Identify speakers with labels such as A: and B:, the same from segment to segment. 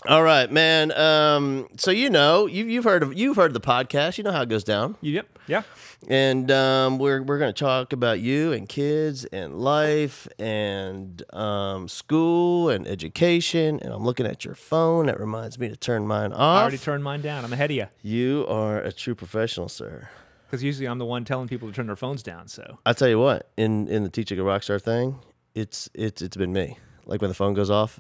A: All right, man. So you've heard of the podcast. You know how it goes down.
B: Yep. Yeah.
A: And we're going to talk about you and kids and life and school and education. And I'm looking at your phone. That reminds me to turn mine off.
B: I already turned mine down. I'm ahead of you.
A: You are a true professional, sir.
B: Because usually I'm the one telling people to turn their phones down. So
A: I tell you what, in the Teach Like a Rockstar thing, it's been me. Like when the phone goes off.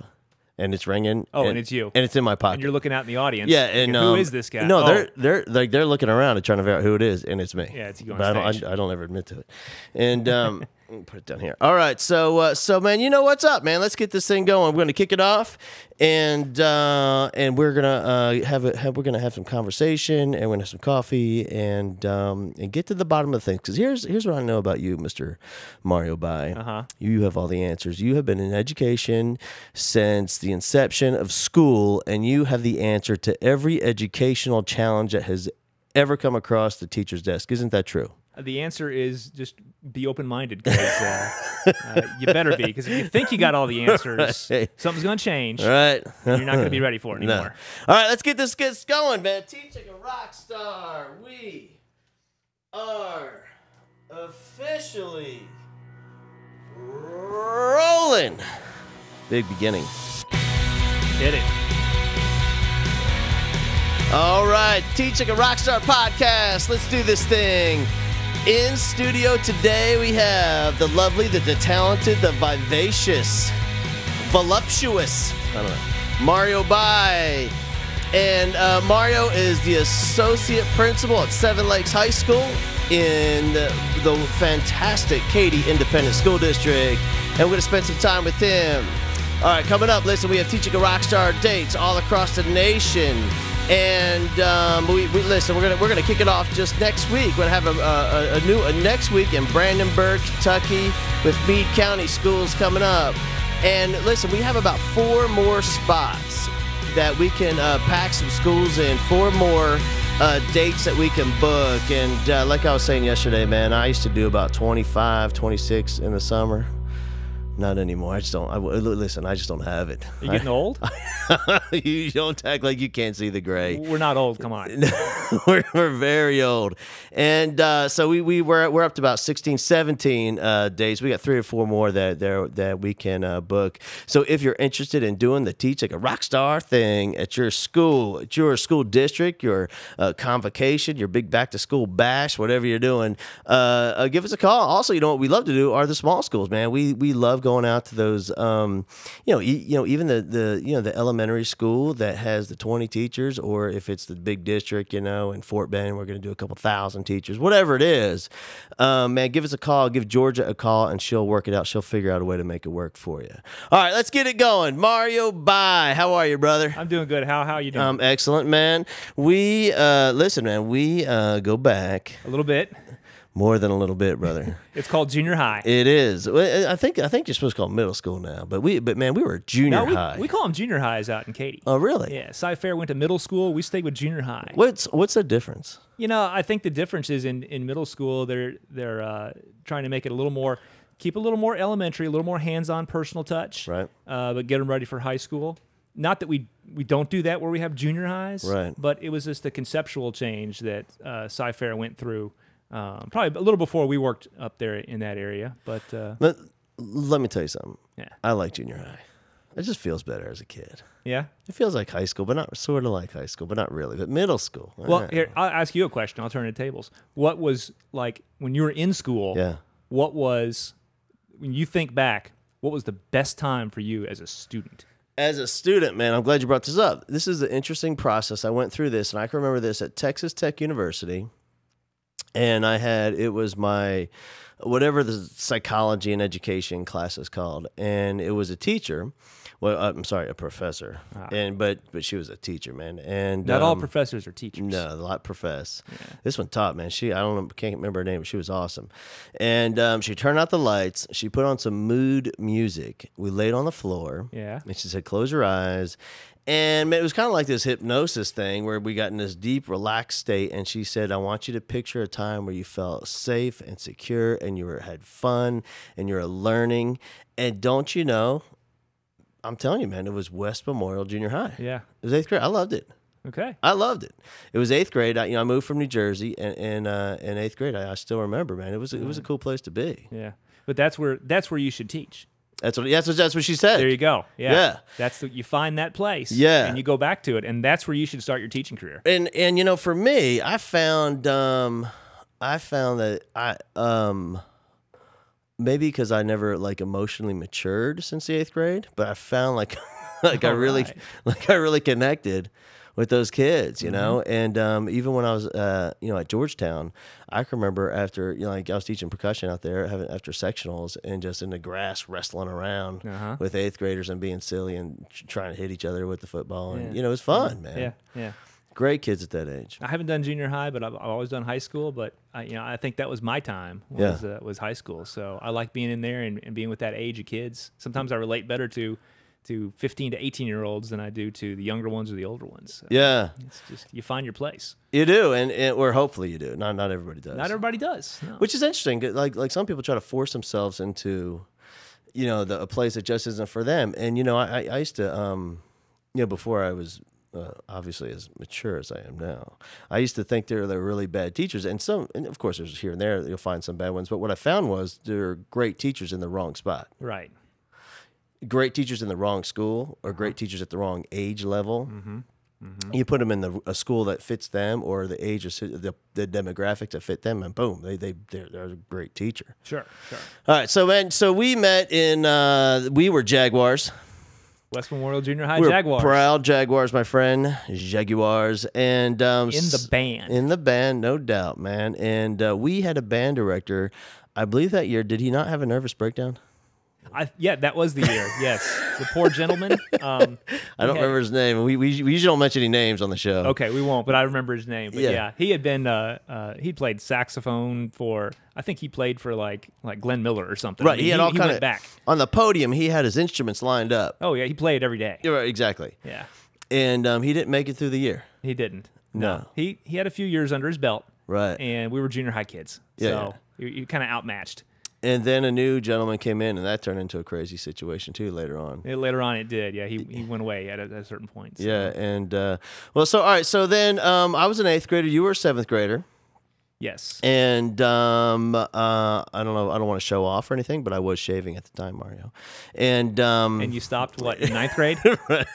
A: And it's ringing.
B: Oh, and it's you.
A: And it's in my pocket.
B: And you're looking out in the audience.
A: Yeah, and
B: who is this guy?
A: No, they're looking around and trying to figure out who it is, and it's me.
B: Yeah, it's you on
A: but
B: stage.
A: I don't ever admit to it. And let me put it down here. All right, so man, you know what's up, man? Let's get this thing going. We're gonna kick it off, and we're gonna have some conversation, and we're gonna have some coffee, and get to the bottom of things. Because here's what I know about you, Mr. Mario Bai. You have all the answers. You have been in education since the inception of school, and you have the answer to every educational challenge that has ever come across the teacher's desk. Isn't that true?
B: The answer is just be open-minded, because you better be. Because if you think you got all the answers, something's going to change.
A: All right.
B: And you're not going to be ready for it anymore.
A: No. All right, let's get this going, man. Teach Like a Rockstar. We are officially rolling. Big beginning.
B: Hit it.
A: All right, Teach Like a Rockstar podcast. Let's do this thing. In studio today, we have the lovely, the talented, the vivacious, voluptuous, I don't know, Mario Bai. And Mario is the associate principal at Seven Lakes High School in the fantastic Katy Independent School District. And we're going to spend some time with him. All right, coming up, listen, we have Teach Like a Rockstar dates all across the nation. And listen, we're gonna kick it off just next week. We're gonna have a next week in Brandenburg, Kentucky, with Meade County schools coming up. And listen, we have about 4 more spots that we can pack some schools in. 4 more dates that we can book. And like I was saying yesterday, man, I used to do about 25, 26 in the summer. Not anymore. I just don't. Listen, I just don't have it.
B: You getting old?
A: You don't act like you can't see the gray.
B: We're not old. Come on.
A: we're very old. And so we're up to about 16, 17 days. We got 3 or 4 more that we can book. So if you're interested in doing the Teach Like a Rockstar thing at your school district, your convocation, your big back to school bash, whatever you're doing, give us a call. Also, you know what we love to do are the small schools, man. We love going out to those, even the elementary school that has the 20 teachers, or if it's the big district, in Fort Bend, we're going to do a couple thousand teachers, whatever it is. Man, give us a call, give Georgia a call, and she'll work it out. She'll figure out a way to make it work for you. All right, let's get it going. Mario Bai, how are you, brother?
B: I'm doing good. How are you doing?
A: Excellent, man. We listen, man. We go back
B: a little bit.
A: More than a little bit, brother.
B: It's called junior high.
A: It is. I think you're supposed to call it middle school now, but man, we were junior high.
B: We call them junior highs out in Katy.
A: Oh, really?
B: Yeah. Cy-Fair went to middle school. We stayed with junior high.
A: What's the difference?
B: I think the difference is in middle school they're trying to make it keep a little more elementary, a little more hands-on personal touch,
A: right?
B: But get them ready for high school. Not that we don't do that where we have junior highs,
A: right?
B: But it was just the conceptual change that Cy-Fair went through. Probably a little before we worked up there in that area, but
A: let me tell you something.
B: Yeah,
A: I like junior high. It just feels better as a kid.
B: Yeah,
A: it feels like high school, but not sort of like high school, but not really. But middle school.
B: Well, here I'll ask you a question. I'll turn the tables. What was like when you were in school?
A: Yeah.
B: What was, when you think back, what was the best time for you as a student?
A: As a student, man, I'm glad you brought this up. This is an interesting process. I went through this, and I can remember this at Texas Tech University. And it was my, whatever the psychology and education class is called. And it was a teacher. Well, I'm sorry, a professor. But she was a teacher, man. And
B: not all professors are teachers.
A: No, a lot profess. Yeah. This one taught, man. Can't remember her name, but she was awesome. And she turned out the lights. She put on some mood music. We laid on the floor.
B: Yeah.
A: And she said, "Close your eyes." And it was kind of like this hypnosis thing where we got in this deep, relaxed state. And she said, "I want you to picture a time where you felt safe and secure and had fun and you were learning. And don't you know, I'm telling you, man, it was West Memorial Junior High.
B: Yeah.
A: It was 8th grade. I loved it.
B: Okay.
A: I loved it. It was 8th grade. I moved from New Jersey, and in 8th grade, I still remember, man. It was a cool place to be.
B: Yeah. But that's where you should teach.
A: That's what she said.
B: There you go. Yeah.
A: Yeah.
B: You find that place.
A: Yeah.
B: And you go back to it, and that's where you should start your teaching career.
A: And you know, for me, I found that maybe because I never like emotionally matured since the 8th grade, but I found like I really connected with those kids, you know. And even when I was at Georgetown, I can remember after I was teaching percussion out there, after sectionals and just in the grass wrestling around with 8th graders and being silly and trying to hit each other with the football, and it was fun, man.
B: Yeah, yeah.
A: Great kids at that age.
B: I haven't done junior high, but I've always done high school. But I think that was my time. Was high school. So I like being in there and being with that age of kids. Sometimes I relate better to 15 to 18-year-olds than I do to the younger ones or the older ones. So
A: yeah,
B: it's just you find your place.
A: You do, or hopefully you do. Not everybody does.
B: Not everybody does. No.
A: Which is interesting. Like some people try to force themselves into, a place that just isn't for them. And I used to, before I was. Obviously as mature as I am now, I used to think they're really bad teachers, and of course there's here and there you'll find some bad ones, but what I found was there are great teachers in the wrong spot.
B: Right.
A: Great teachers in the wrong school, or great teachers at the wrong age level. You put them in a school that fits them, or the age of the demographics that fit them, and boom, they're a great teacher.
B: Sure.
A: All right, so we met we were Jaguars.
B: West Memorial Junior High
A: We're
B: Jaguars.
A: Proud Jaguars, my friend. Jaguars. And
B: in the band.
A: In the band, no doubt, man. And we had a band director, I believe that year. Did he not have a nervous breakdown?
B: Yeah, that was the year. Yes, the poor gentleman.
A: I don't remember his name. We usually don't mention any names on the show.
B: Okay, we won't. But I remember his name. But yeah he had been. He played saxophone for. I think he played for like Glenn Miller or something.
A: Right. He had all kind of
B: back
A: on the podium. He had his instruments lined up.
B: Oh yeah, he played every day.
A: Right, exactly.
B: Yeah.
A: And he didn't make it through the year.
B: He didn't.
A: No.
B: He had a few years under his belt.
A: Right.
B: And we were junior high kids. So you kind of outmatched.
A: And then a new gentleman came in, and that turned into a crazy situation too. Later on,
B: it did. Yeah, he went away at a certain point. So.
A: Yeah, and all right. So then I was an 8th grader. You were a 7th grader.
B: Yes.
A: And I don't know. I don't want to show off or anything, but I was shaving at the time, Mario. And
B: you stopped what in 9th grade?
A: Right.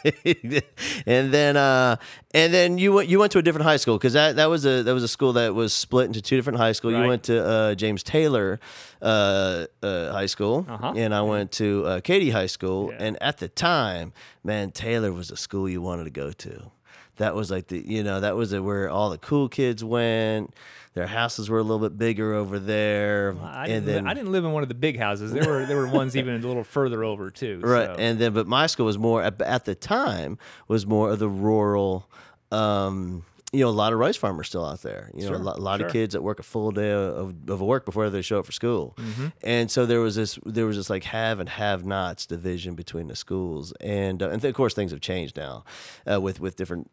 A: And then you went to a different high school, because that was a school that was split into two different high schools. Right. You went to James Taylor High School, and I went to Katy High School. Yeah. And at the time, man, Taylor was a school you wanted to go to. That was like that was where all the cool kids went. Their houses were a little bit bigger over there.
B: I didn't live in one of the big houses. There were ones even a little further over too.
A: Right,
B: so.
A: but my school was more at the time was more of the rural. A lot of rice farmers still out there. A lot of kids that work a full day of work before they show up for school. And so there was this like have and have nots division between the schools, and of course things have changed now with different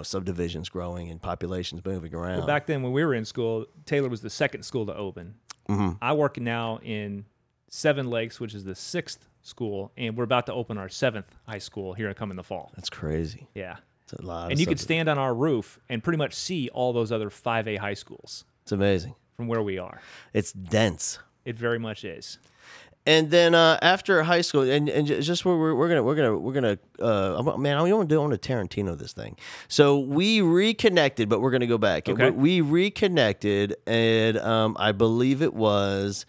A: subdivisions growing and populations moving around.
B: Well, back then when we were in school, Taylor was the second school to open. I work now in Seven Lakes, which is the 6th school, and we're about to open our 7th high school here in the fall.
A: That's crazy.
B: Yeah.
A: A lot
B: and you could stand on our roof and pretty much see all those other 5A high schools.
A: It's amazing.
B: From where we are.
A: It's dense.
B: It very much is.
A: And then after high school, and just we're gonna man, I want to Tarantino this thing. So we reconnected, but we're gonna go back.
B: Okay.
A: We reconnected, and I believe it was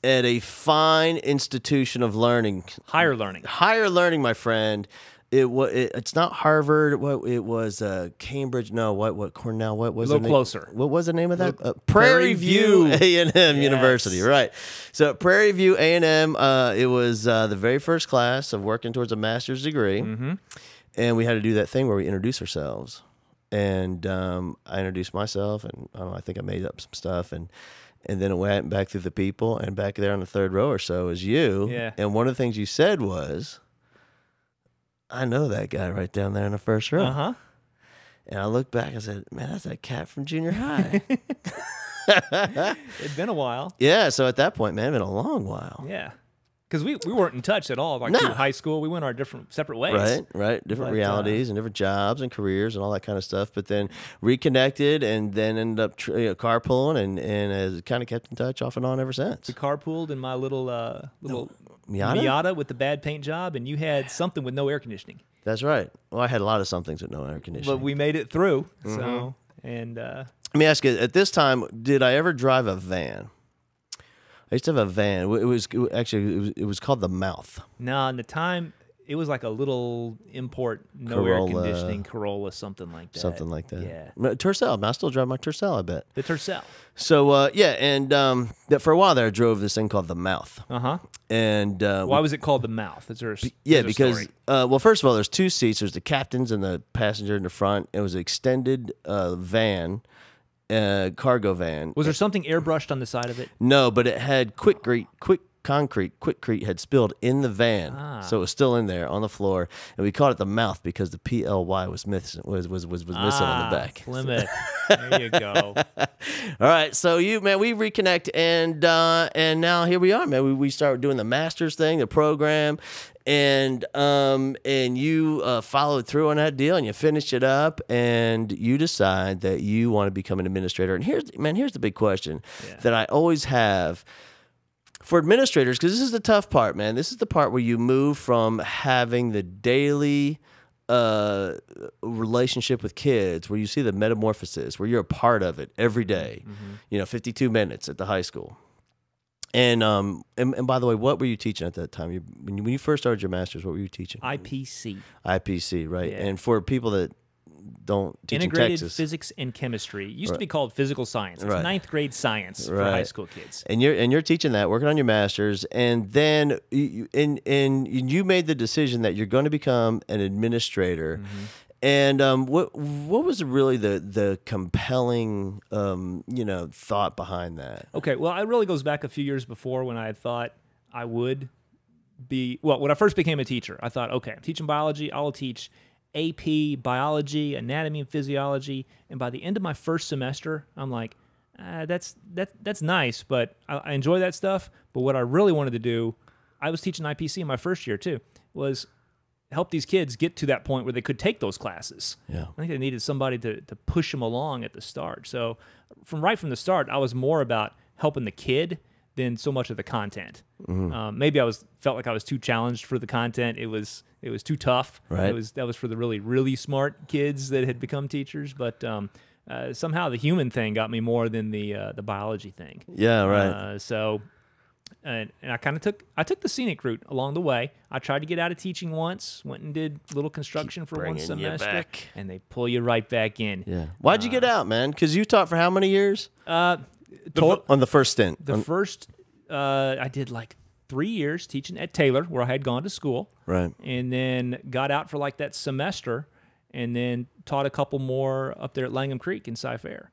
A: at a fine institution of learning,
B: higher learning,
A: my friend. It's not Harvard. It was Cambridge. No, what Cornell? What was
B: a little closer?
A: What was the name of that? Prairie View A&M University. Right. So Prairie View A&M. It was the very first class of working towards a master's degree, and we had to do that thing where we introduce ourselves. And I introduced myself, and I think I made up some stuff, and then it went back through the people, and back there on the third row or so is you.
B: Yeah.
A: And one of the things you said was, I know that guy right down there in the first row. And I looked back and said, man, that's that cat from junior high.
B: It'd been a while.
A: Yeah, so at that point, man, it'd been a long while.
B: Yeah. because we weren't in touch at all. Like
A: No.
B: through high school, we went our separate ways.
A: Right. Different
B: But,
A: realities and different jobs and careers and all that kind of stuff. But then reconnected and then ended up carpooling and has kind of kept in touch off and on ever since.
B: We carpooled in my little
A: Miata?
B: Miata with the bad paint job, and you had something with no air conditioning.
A: That's right. Well, I had a lot of somethings with no air conditioning.
B: But we made it through.
A: Mm-hmm.
B: So, and
A: Let me ask you, at this time, did I ever drive a van? I used to have a van. It was called the Mouth.
B: no, in the time, it was like a little import, no
A: Corolla.
B: air conditioning Corolla, something like that.
A: Something like that.
B: Yeah.
A: Tercel. I still drive my Tercel, I bet.
B: The Tercel.
A: So, and for a while there, I drove this thing called the Mouth.
B: Uh-huh.
A: And
B: Why was it called the Mouth? Is there a,
A: yeah,
B: there's a
A: because
B: story?
A: well, first of all, there's two seats. There's the captain's and the passenger in the front. It was an extended van, cargo van.
B: Was there something airbrushed on the side of it?
A: No, but it had quickcrete had spilled in the van, so it was still in there on the floor, and we called it the Mouth because the PLY was missing on the back.
B: Plymouth. There you go.
A: All right, so we reconnect, and now here we are, man. We start doing the Masters thing, the program, and you followed through on that deal, and you finished it up, and you decide that you want to become an administrator. And here's the big question that I always have for administrators, because this is the tough part, man. This is the part where you move from having the daily relationship with kids, where you see the metamorphosis, where you're a part of it every day. 52 minutes at the high school. And by the way, what were you teaching at that time? When you first started your master's, what were you teaching?
B: IPC.
A: IPC, right?
B: Yeah.
A: And for people that don't teach in
B: Integrated
A: Texas,
B: Physics and Chemistry. It used to be called Physical Science. It's
A: Right.
B: ninth grade science for
A: Right.
B: high school kids.
A: and you're teaching that, working on your master's, and then you made the decision that you're going to become an administrator. And what was really the compelling thought behind that?
B: Okay, well, it really goes back a few years before when I had thought I would be, well, when I first became a teacher, I thought, okay, I'm teaching biology, I'll teach AP, biology, anatomy and physiology, and by the end of my first semester, I'm like, that's nice, but I enjoy that stuff, but what I really wanted to do, I was teaching IPC in my first year too, was help these kids get to that point where they could take those classes.
A: Yeah.
B: I think they needed somebody to push them along at the start. So right from the start, I was more about helping the kid than so much of the content. Maybe felt like I was too challenged for the content. It was too tough.
A: Right.
B: That was for the really, really smart kids that had become teachers. But somehow the human thing got me more than the biology thing.
A: Yeah, right.
B: And I took the scenic route along the way. I tried to get out of teaching once, went and did a little construction for one
A: bringing you
B: semester,
A: back.
B: and they pull you right back in.
A: Yeah. Why'd you get out, man? Because you taught for how many years? On the first stint.
B: First, I did like 3 years teaching at Taylor, where I had gone to school.
A: Right.
B: And then got out for like that semester, and then taught a couple more up there at Langham Creek in Cy-Fair.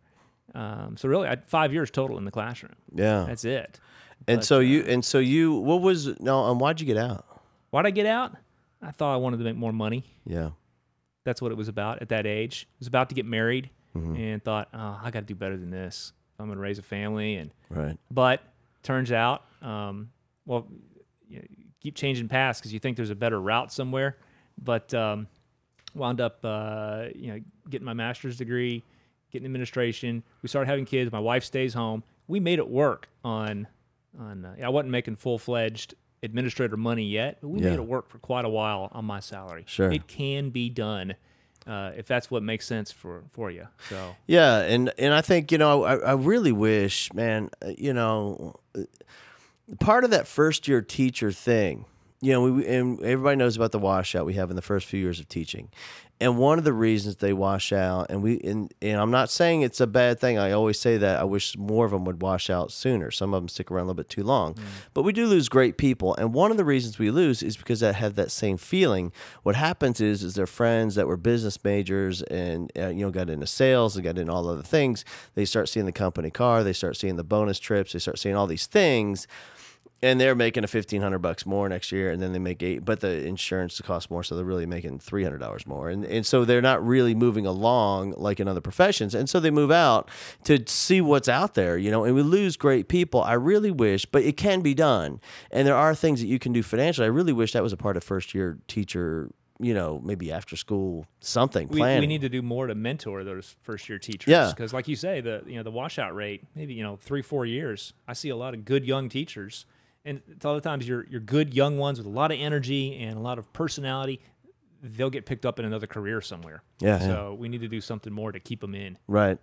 B: So really, I had 5 years total in the classroom.
A: Yeah.
B: That's it.
A: And
B: But,
A: so why'd you get out?
B: Why'd I get out? I thought I wanted to make more money.
A: Yeah.
B: That's what it was about at that age. I was about to get married
A: Mm-hmm.
B: and thought, oh, I got to do better than this. I'm going to raise a family.
A: Right.
B: But turns out, you keep changing paths because you think there's a better route somewhere. But wound up, getting my master's degree, getting administration. We started having kids. My wife stays home. We made it work I wasn't making full-fledged administrator money yet, but we made it work for quite a while on my salary.
A: Sure.
B: It can be done if that's what makes sense for you. So
A: Yeah, and I think, I really wish, man, part of that first year teacher thing, and everybody knows about the washout we have in the first few years of teaching. And one of the reasons they wash out, and I'm not saying it's a bad thing. I always say that I wish more of them would wash out sooner. Some of them stick around a little bit too long. But we do lose great people. And one of the reasons we lose is because they have that same feeling. What happens is their friends that were business majors and got into sales and got into all other things, they start seeing the company car, they start seeing the bonus trips, they start seeing all these things. And they're making a $1,500 more next year, and then they make $8, but the insurance costs more, so they're really making $300 more. And so they're not really moving along like in other professions. And so they move out to see what's out there, you know, and we lose great people. I really wish, but it can be done. And there are things that you can do financially. I really wish that was a part of first-year teacher, you know, maybe after school, something, planning.
B: We need to do more to mentor those first-year teachers.
A: Yeah.
B: Because like you say, the washout rate, maybe, 3-4 years, I see a lot of good young teachers. And a lot of times your good young ones with a lot of energy and a lot of personality, they'll get picked up in another career somewhere.
A: Yeah.
B: So we need to do something more to keep them in.
A: Right.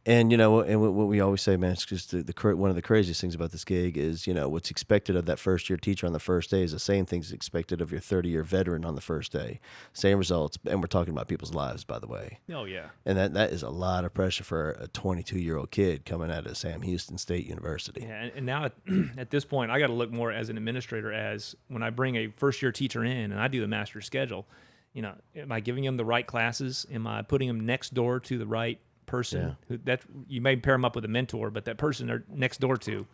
A: And, you know, and what we always say, man, it's just one of the craziest things about this gig is, you know, what's expected of that first-year teacher on the first day is the same things expected of your 30-year veteran on the first day. Same results. And we're talking about people's lives, by the way.
B: Oh, yeah.
A: And that is a lot of pressure for a 22-year-old kid coming out of Sam Houston State University.
B: Yeah, and now at this point, I got to look more as an administrator as when I bring a first-year teacher in and I do the master schedule, you know, am I giving them the right classes? Am I putting them next door to the right person?
A: Yeah.
B: You may pair them up with a mentor, but that person they're next door to,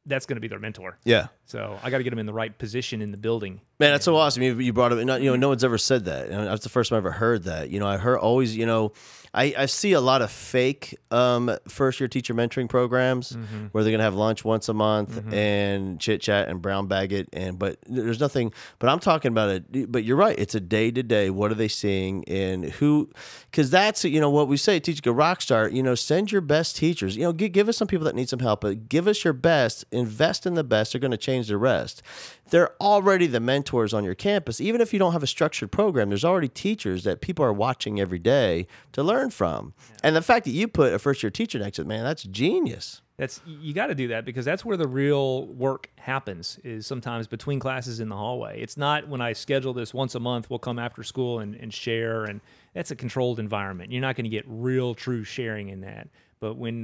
B: that's going to be their mentor.
A: Yeah.
B: So I got to get them in the right position in the building.
A: Man, that's so awesome. You brought up, you know, no one's ever said that. And that's the first time I ever heard that. You know, I heard always, you know, I see a lot of fake first-year teacher mentoring programs where they're going to have lunch once a month and chit-chat and brown bag it. But there's nothing, but I'm talking about it. But you're right. It's a day-to-day. What are they seeing and who, because that's, you know, what we say, Teaching a Rockstar, you know, send your best teachers. You know, give us some people that need some help, but give us your best, invest in the best. They're going to change the rest. They're already the mentors on your campus. Even if you don't have a structured program, there's already teachers that people are watching every day to learn from. Yeah. And the fact that you put a first-year teacher next to it, man, that's genius.
B: You got to do that because that's where the real work happens, is sometimes between classes in the hallway. It's not when I schedule this once a month, we'll come after school and share, and that's a controlled environment. You're not going to get real, true sharing in that. But when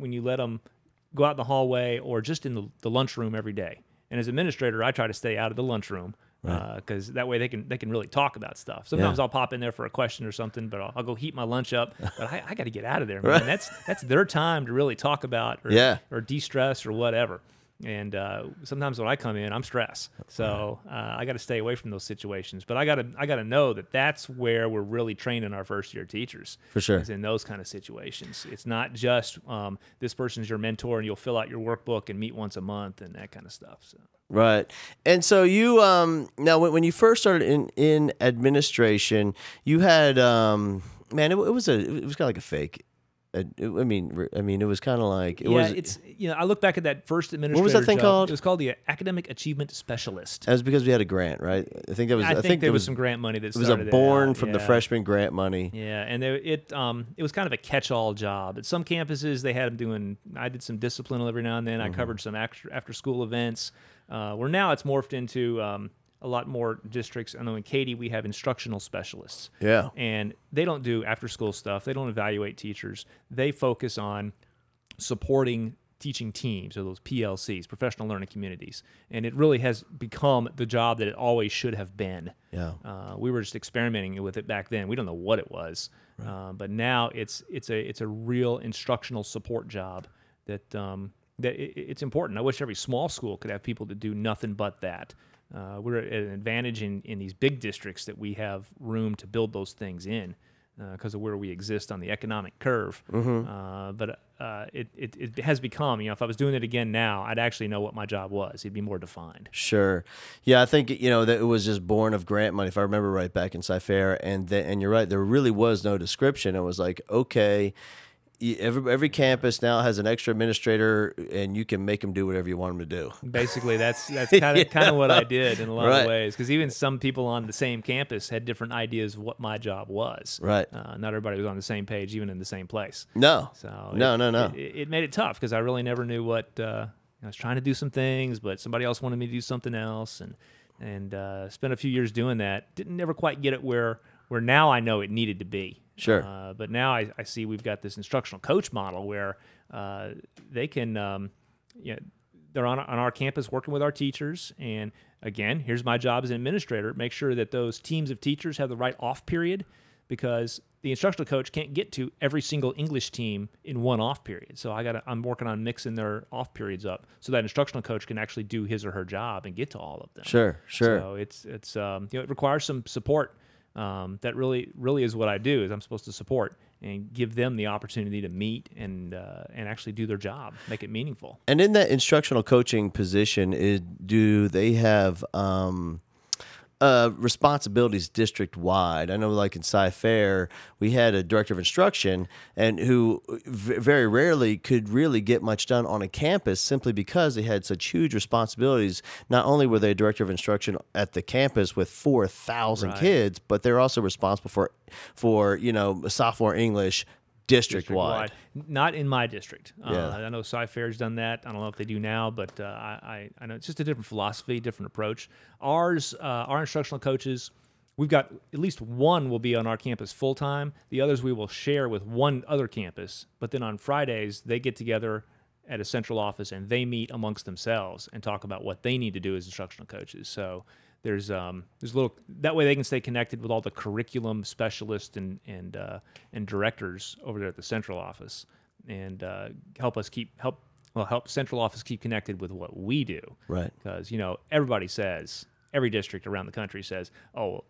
B: you let them go out in the hallway or just in the lunchroom every day, and as administrator, I try to stay out of the lunchroom because that way they can really talk about stuff. Sometimes I'll pop in there for a question or something, but I'll go heat my lunch up. But I got to get out of there, man. That's their time to really talk about or de-stress or whatever. And sometimes when I come in, I'm stressed, so I got to stay away from those situations. But I got to know that that's where we're really training our first-year teachers.
A: For sure, is
B: in those kind of situations. It's not just this person's your mentor and you'll fill out your workbook and meet once a month and that kind of stuff. So.
A: Right. And so you now when you first started in administration, you had man, it was kind of like a fake. I mean, it was kind of like
B: it's I look back at that first administrator.
A: What was that thing called?
B: It was called the Academic Achievement Specialist.
A: That was because we had a grant, right? I think
B: there was some grant money that started.
A: It was born from the freshman grant money.
B: Yeah, and it was kind of a catch-all job. At some campuses, they had them doing. I did some discipline every now and then. I covered some after-school events. Where now it's morphed into a lot more districts. I know in Katy we have instructional specialists.
A: Yeah.
B: And they don't do after-school stuff. They don't evaluate teachers. They focus on supporting teaching teams, or those PLCs, professional learning communities. And it really has become the job that it always should have been.
A: Yeah.
B: We were just experimenting with it back then. We don't know what it was. Right. But now it's a real instructional support job that it's important. I wish every small school could have people to do nothing but that. We're at an advantage in these big districts that we have room to build those things in because of where we exist on the economic curve. But it has become, if I was doing it again now, I'd actually know what my job was. It'd be more defined.
A: Sure. Yeah, I think, that it was just born of grant money, if I remember right, back in Cy-Fair. And you're right, there really was no description. It was like, okay, every campus now has an extra administrator, and you can make them do whatever you want them to do.
B: Basically, that's kind of what I did in a lot of ways. Because even some people on the same campus had different ideas of what my job was.
A: Right.
B: Not everybody was on the same page, even in the same place.
A: No.
B: So
A: No.
B: It made it tough because I really never knew what I was trying to do some things, but somebody else wanted me to do something else, and spent a few years doing that. Didn't never quite get it where now I know it needed to be.
A: Sure.
B: But now I see we've got this instructional coach model where they can, they're on our campus working with our teachers. And again, here's my job as an administrator: make sure that those teams of teachers have the right off period, because the instructional coach can't get to every single English team in one off period. So I'm working on mixing their off periods up so that instructional coach can actually do his or her job and get to all of them.
A: Sure.
B: So it's it requires some support. That really is what I do. Is I'm supposed to support and give them the opportunity to meet and actually do their job, make it meaningful.
A: And in that instructional coaching position, do they have responsibilities district-wide? I know, like in Sci-Fair, we had a director of instruction and who very rarely could really get much done on a campus simply because they had such huge responsibilities. Not only were they a director of instruction at the campus with 4,000 kids, but they're also responsible for sophomore English district-wide.
B: Not in my district. I know Sci-Fair's done that. I don't know if they do now, but I know it's just a different philosophy, different approach. Our instructional coaches, we've got at least one will be on our campus full-time. The others we will share with one other campus. But then on Fridays, they get together at a central office and they meet amongst themselves and talk about what they need to do as instructional coaches. So there's little that way they can stay connected with all the curriculum specialists and directors over there at the central office and help central office keep connected with what we do.
A: Right.
B: Because everybody says, every district around the country says, oh,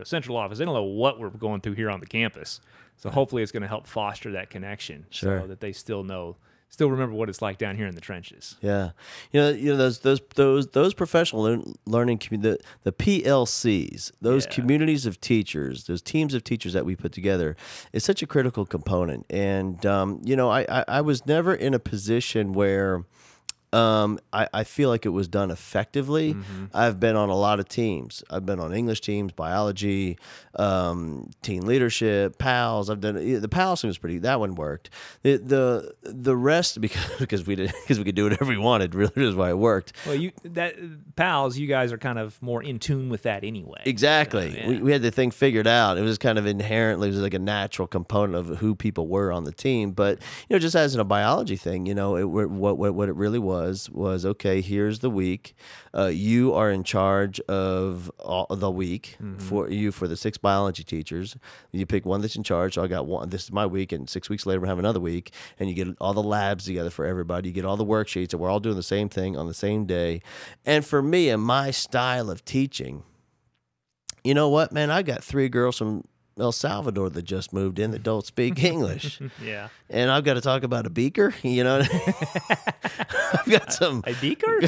B: central office, they don't know what we're going through here on the campus. So hopefully it's going to help foster that connection so that they still remember what it's like down here in the trenches.
A: Yeah, those professional learning community, the PLCs, those communities of teachers, those teams of teachers that we put together, is such a critical component. And I was never in a position where I feel like it was done effectively. I've been on a lot of teams. I've been on English teams, biology, teen leadership, PALS. I've done the PALS thing was that one worked. The rest because we could do whatever we wanted. Really is why it worked.
B: Well, PALS, you guys are kind of more in tune with that anyway.
A: Exactly.
B: So,
A: we had the thing figured out. It was kind of inherently, it was like a natural component of who people were on the team. But just as in a biology thing, what it really was okay, here's the week. You are in charge of the week for the 6 biology teachers. You pick one that's in charge. So I got one. This is my week, and 6 weeks later we have another week, and you get all the labs together for everybody. You get all the worksheets, and we're all doing the same thing on the same day. And for me and my style of teaching, you know what, man? I got 3 girls from El Salvador that just moved in that don't speak English.
B: Yeah.
A: And I've got to talk about a beaker, I've got some
B: a beaker?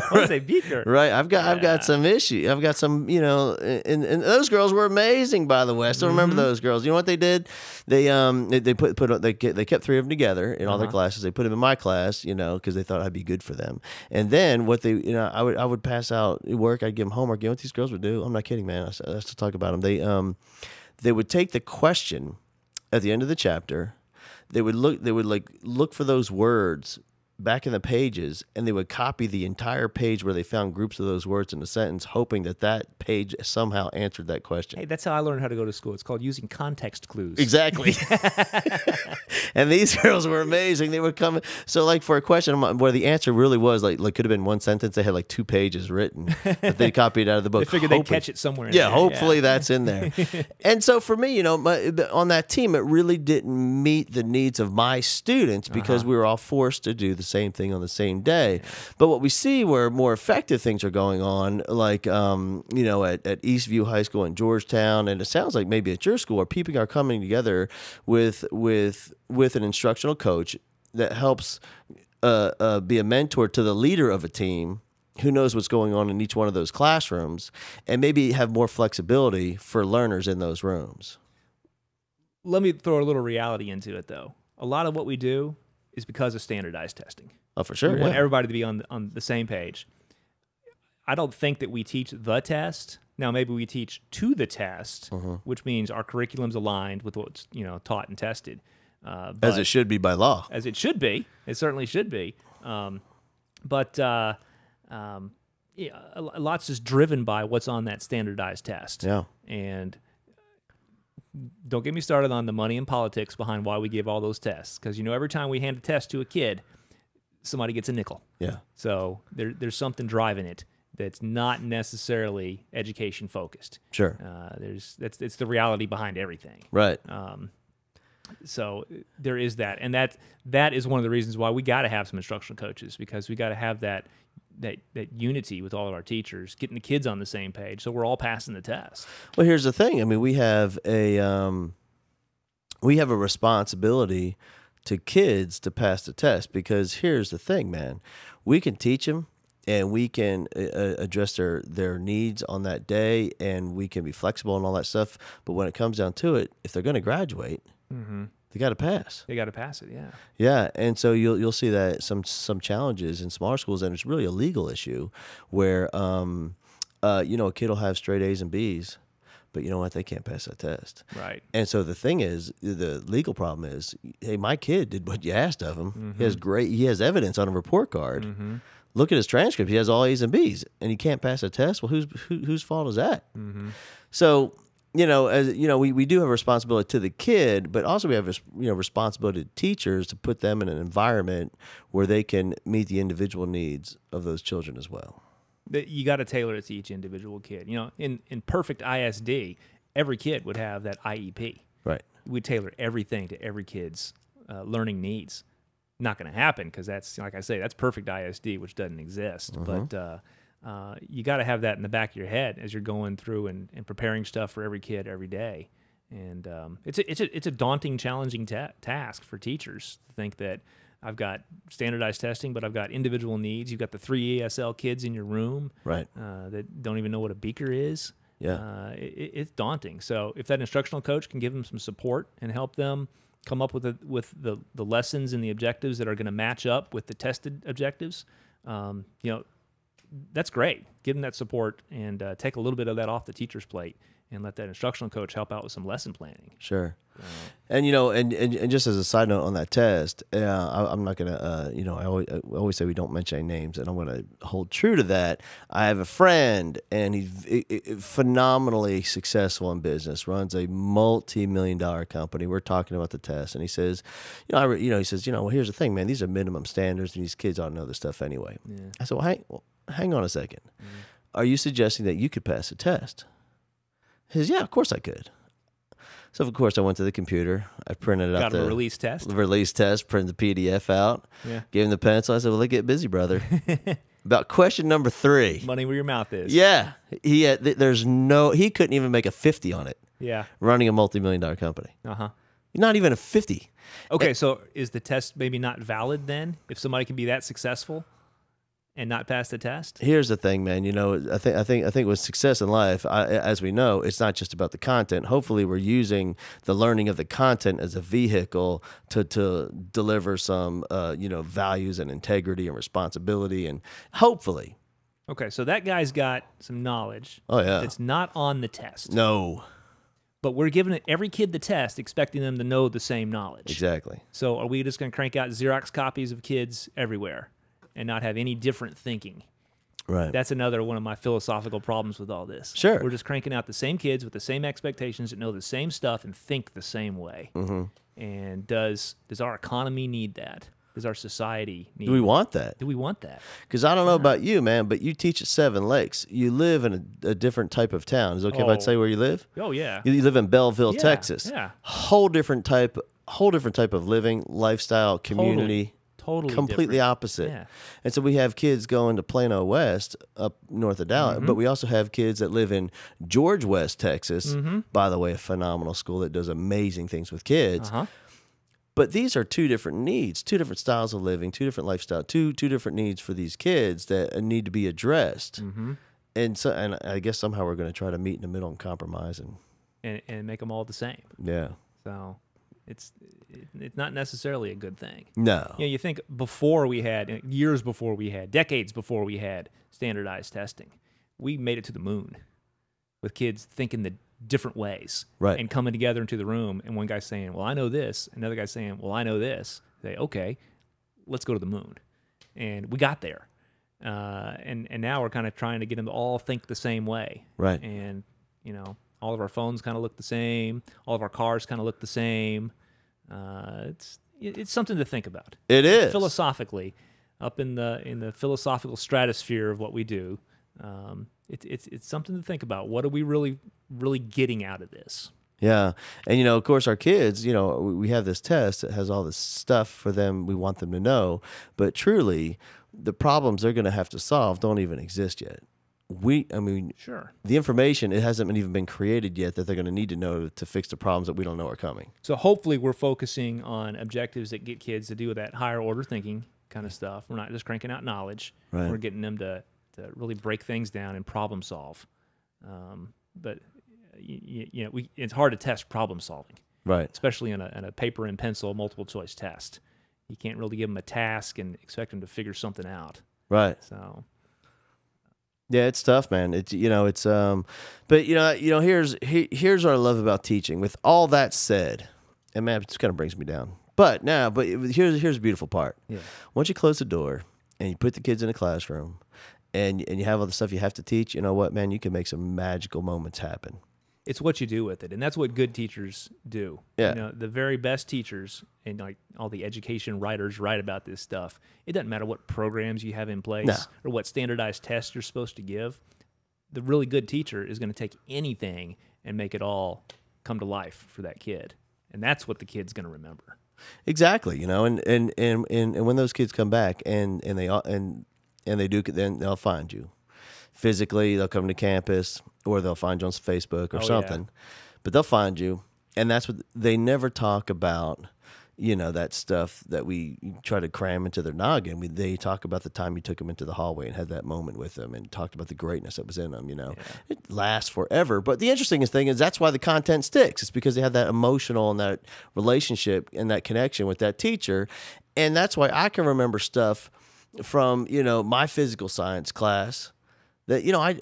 B: What is a beaker?
A: Right. I've got some issue. I've got some, and those girls were amazing, by the way. I still remember those girls. You know what they did? They kept 3 of them together in all their classes. They put them in my class, because they thought I'd be good for them. And then what they, I would pass out work. I'd give them homework. You know what these girls would do? I'm not kidding, man. I still talk about them. They would take the question at the end of the chapter. They would look for those words back in the pages, and they would copy the entire page where they found groups of those words in a sentence, hoping that page somehow answered that question.
B: Hey, that's how I learned how to go to school. It's called using context clues.
A: Exactly. And these girls were amazing. They would come. So, like, for a question where the answer really was like could have been one sentence, they had like 2 pages written that they copied out of the book.
B: They figured they'd catch it somewhere.
A: In there. Hopefully that's in there. And so for me, on that team, it really didn't meet the needs of my students because we were all forced to do the same thing on the same day. But what we see where more effective things are going on, like at Eastview High School in Georgetown, and it sounds like maybe at your school, where people are coming together with an instructional coach that helps be a mentor to the leader of a team who knows what's going on in each one of those classrooms, and maybe have more flexibility for learners in those rooms.
B: Let me throw a little reality into it, though. A lot of what we do is because of standardized testing.
A: Oh, for sure.
B: We want everybody to be on the same page. I don't think that we teach the test. Now, maybe we teach to the test, which means our curriculum's aligned with what's taught and tested.
A: As it should be by law.
B: As it should be. It certainly should be. But lots is driven by what's on that standardized test.
A: Yeah.
B: And don't get me started on the money and politics behind why we give all those tests. Because, every time we hand a test to a kid, somebody gets a nickel.
A: Yeah.
B: So there's something driving it that's not necessarily education focused.
A: Sure.
B: It's the reality behind everything.
A: Right.
B: So there is that, and that is one of the reasons why we got to have some instructional coaches, because we got to have that unity with all of our teachers, getting the kids on the same page, so we're all passing the test.
A: Well, here's the thing. I mean, we have a responsibility to kids to pass the test, because here's the thing, man. We can teach them, and we can address their needs on that day, and we can be flexible and all that stuff. But when it comes down to it, if they're going to graduate, they got to pass.
B: They got to pass it, yeah.
A: Yeah, and so you'll see that some challenges in smaller schools, and it's really a legal issue where a kid will have straight A's and B's, but you know what? They can't pass that test.
B: Right.
A: And so the thing is, the legal problem is, hey, my kid did what you asked of him. He has evidence on a report card. Look at his transcript. He has all A's and B's, and he can't pass a test. Well, whose fault is that? So, we do have a responsibility to the kid, but also we have responsibility to teachers to put them in an environment where they can meet the individual needs of those children as well.
B: You got to tailor it to each individual kid. In perfect ISD, every kid would have that IEP.
A: Right.
B: We'd tailor everything to every kid's learning needs. Not going to happen, because that's, like I say, that's perfect ISD, which doesn't exist. But you got to have that in the back of your head as you're going through and preparing stuff for every kid every day. And it's a daunting, challenging task for teachers to think that I've got standardized testing, but I've got individual needs. You've got the 3 ESL kids in your room,
A: right,
B: that don't even know what a beaker is.
A: Yeah,
B: it's daunting. So if that instructional coach can give them some support and help them come up with the lessons and the objectives that are going to match up with the tested objectives, that's great. Give them that support and take a little bit of that off the teacher's plate, and let that instructional coach help out with some lesson planning.
A: Sure. And and just as a side note on that test, I'm not gonna I always say we don't mention any names, and I'm gonna hold true to that. I have a friend, and he's phenomenally successful in business, runs a multi-million-dollar company. We're talking about the test, and he says, well, here's the thing, man. These are minimum standards, and these kids ought to know this stuff anyway. Yeah. I said, well, hang on a second. Are you suggesting that you could pass the test? He says, yeah, of course I could. So, of course, I went to the computer. I printed out the
B: release test,
A: printed the PDF out, gave him the pencil. I said, well, let's get busy, brother. About question number 3.
B: Money where your mouth is.
A: Yeah. He couldn't even make a 50 on it.
B: Yeah.
A: Running a multi-million-dollar company. Not even a 50.
B: Okay, so is the test maybe not valid then, if somebody can be that successful and not pass the test?
A: Here's the thing, man. I think with success in life, as we know, it's not just about the content. Hopefully, we're using the learning of the content as a vehicle to deliver some values and integrity and responsibility, and hopefully.
B: Okay, so that guy's got some knowledge.
A: Oh yeah,
B: that's not on the test.
A: No.
B: But we're giving every kid the test, expecting them to know the same knowledge.
A: Exactly.
B: So are we just going to crank out Xerox copies of kids everywhere and not have any different thinking?
A: Right.
B: That's another one of my philosophical problems with all this.
A: Sure.
B: We're just cranking out the same kids with the same expectations that know the same stuff and think the same way. And does our economy need that? Does our society need
A: Do we want that?
B: Do we want that?
A: Because I don't know about you, man, but you teach at Seven Lakes. You live in a different type of town. Is it okay if I'd say where you live?
B: Oh, yeah.
A: You live in Belleville, Texas.
B: Yeah.
A: Whole different type of living, lifestyle, community.
B: Totally
A: completely
B: different.
A: Opposite.
B: Yeah.
A: And so we have kids going to Plano West up north of Dallas, but we also have kids that live in George West, Texas. By the way, a phenomenal school that does amazing things with kids. But these are 2 different needs, 2 different styles of living, 2 different lifestyles, two different needs for these kids that need to be addressed. And I guess somehow we're going to try to meet in the middle and compromise
B: and make them all the same.
A: Yeah.
B: So it's not necessarily a good thing.
A: No.
B: You think years before we had, decades before we had standardized testing, we made it to the moon with kids thinking the different ways,
A: right,
B: and coming together into the room, and one guy's saying, well, I know this, another guy's saying, well, I know this. Say, okay, let's go to the moon. And we got there. And now we're kind of trying to get them to all think the same way.
A: Right.
B: And, all of our phones kind of look the same. All of our cars kind of look the same. It's something to think about.
A: It is.
B: Philosophically, up in the philosophical stratosphere of what we do, it's something to think about. What are we really getting out of this?
A: Yeah. And, of course, our kids, we have this test that has all this stuff for them we want them to know. But truly, the problems they're going to have to solve don't even exist yet.
B: Sure.
A: The information, it hasn't even been created yet that they're going to need to know to fix the problems that we don't know are coming.
B: So hopefully we're focusing on objectives that get kids to do that higher order thinking kind of stuff. We're not just cranking out knowledge.
A: Right.
B: We're getting them to really break things down and problem solve. But it's hard to test problem solving,
A: right?
B: Especially in a paper and pencil multiple choice test. You can't really give them a task and expect them to figure something out.
A: Right.
B: So.
A: Yeah, it's tough, man. But here's what I love about teaching. With all that said, and man, it just kind of brings me down. But here's the beautiful part.
B: Yeah.
A: Once you close the door and you put the kids in a classroom, and you have all the stuff you have to teach, you know what, man, you can make some magical moments happen.
B: It's what you do with it, and that's what good teachers do.
A: Yeah.
B: The very best teachers, and like all the education writers write about this stuff. It doesn't matter what programs you have in place or what standardized tests you're supposed to give. The really good teacher is going to take anything and make it all come to life for that kid, and that's what the kid's going to remember.
A: Exactly, and when those kids come back and they do, then they'll find you. Physically, they'll come to campus, or they'll find you on Facebook or something. Yeah. But they'll find you, and that's what they never talk about. That stuff that we try to cram into their noggin. They talk about the time you took them into the hallway and had that moment with them, and talked about the greatness that was in them. It lasts forever. But the interesting thing is that's why the content sticks. It's because they have that emotional and that relationship and that connection with that teacher, and that's why I can remember stuff from my physical science class that I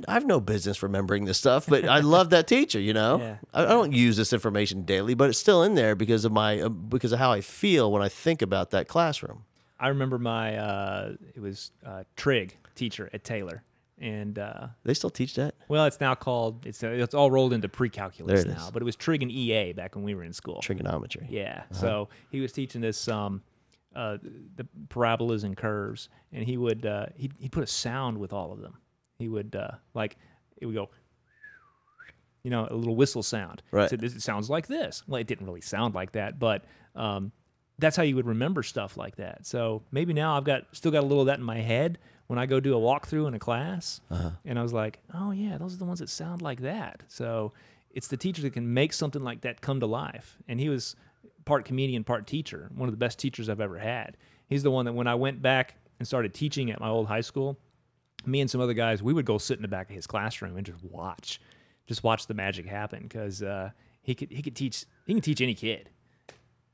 A: have no business remembering this stuff, but I love that teacher.
B: Yeah.
A: I don't use this information daily, but it's still in there because of how I feel when I think about that classroom.
B: I remember my trig teacher at Taylor, and
A: they still teach that.
B: Well, it's now called it's all rolled into pre-calculus now, but it was trig and EA back when we were in school.
A: Trigonometry.
B: Yeah. So he was teaching us the parabolas and curves, and he would he'd put a sound with all of them. He would it would go, a little whistle sound.
A: Right.
B: So it sounds like this. Well, it didn't really sound like that, but that's how you would remember stuff like that. So maybe now I've still got a little of that in my head when I go do a walkthrough in a class, and I was like, oh yeah, those are the ones that sound like that. So it's the teacher that can make something like that come to life. And he was part comedian, part teacher, one of the best teachers I've ever had. He's the one that when I went back and started teaching at my old high school, me and some other guys, we would go sit in the back of his classroom and just watch the magic happen, because he can teach any kid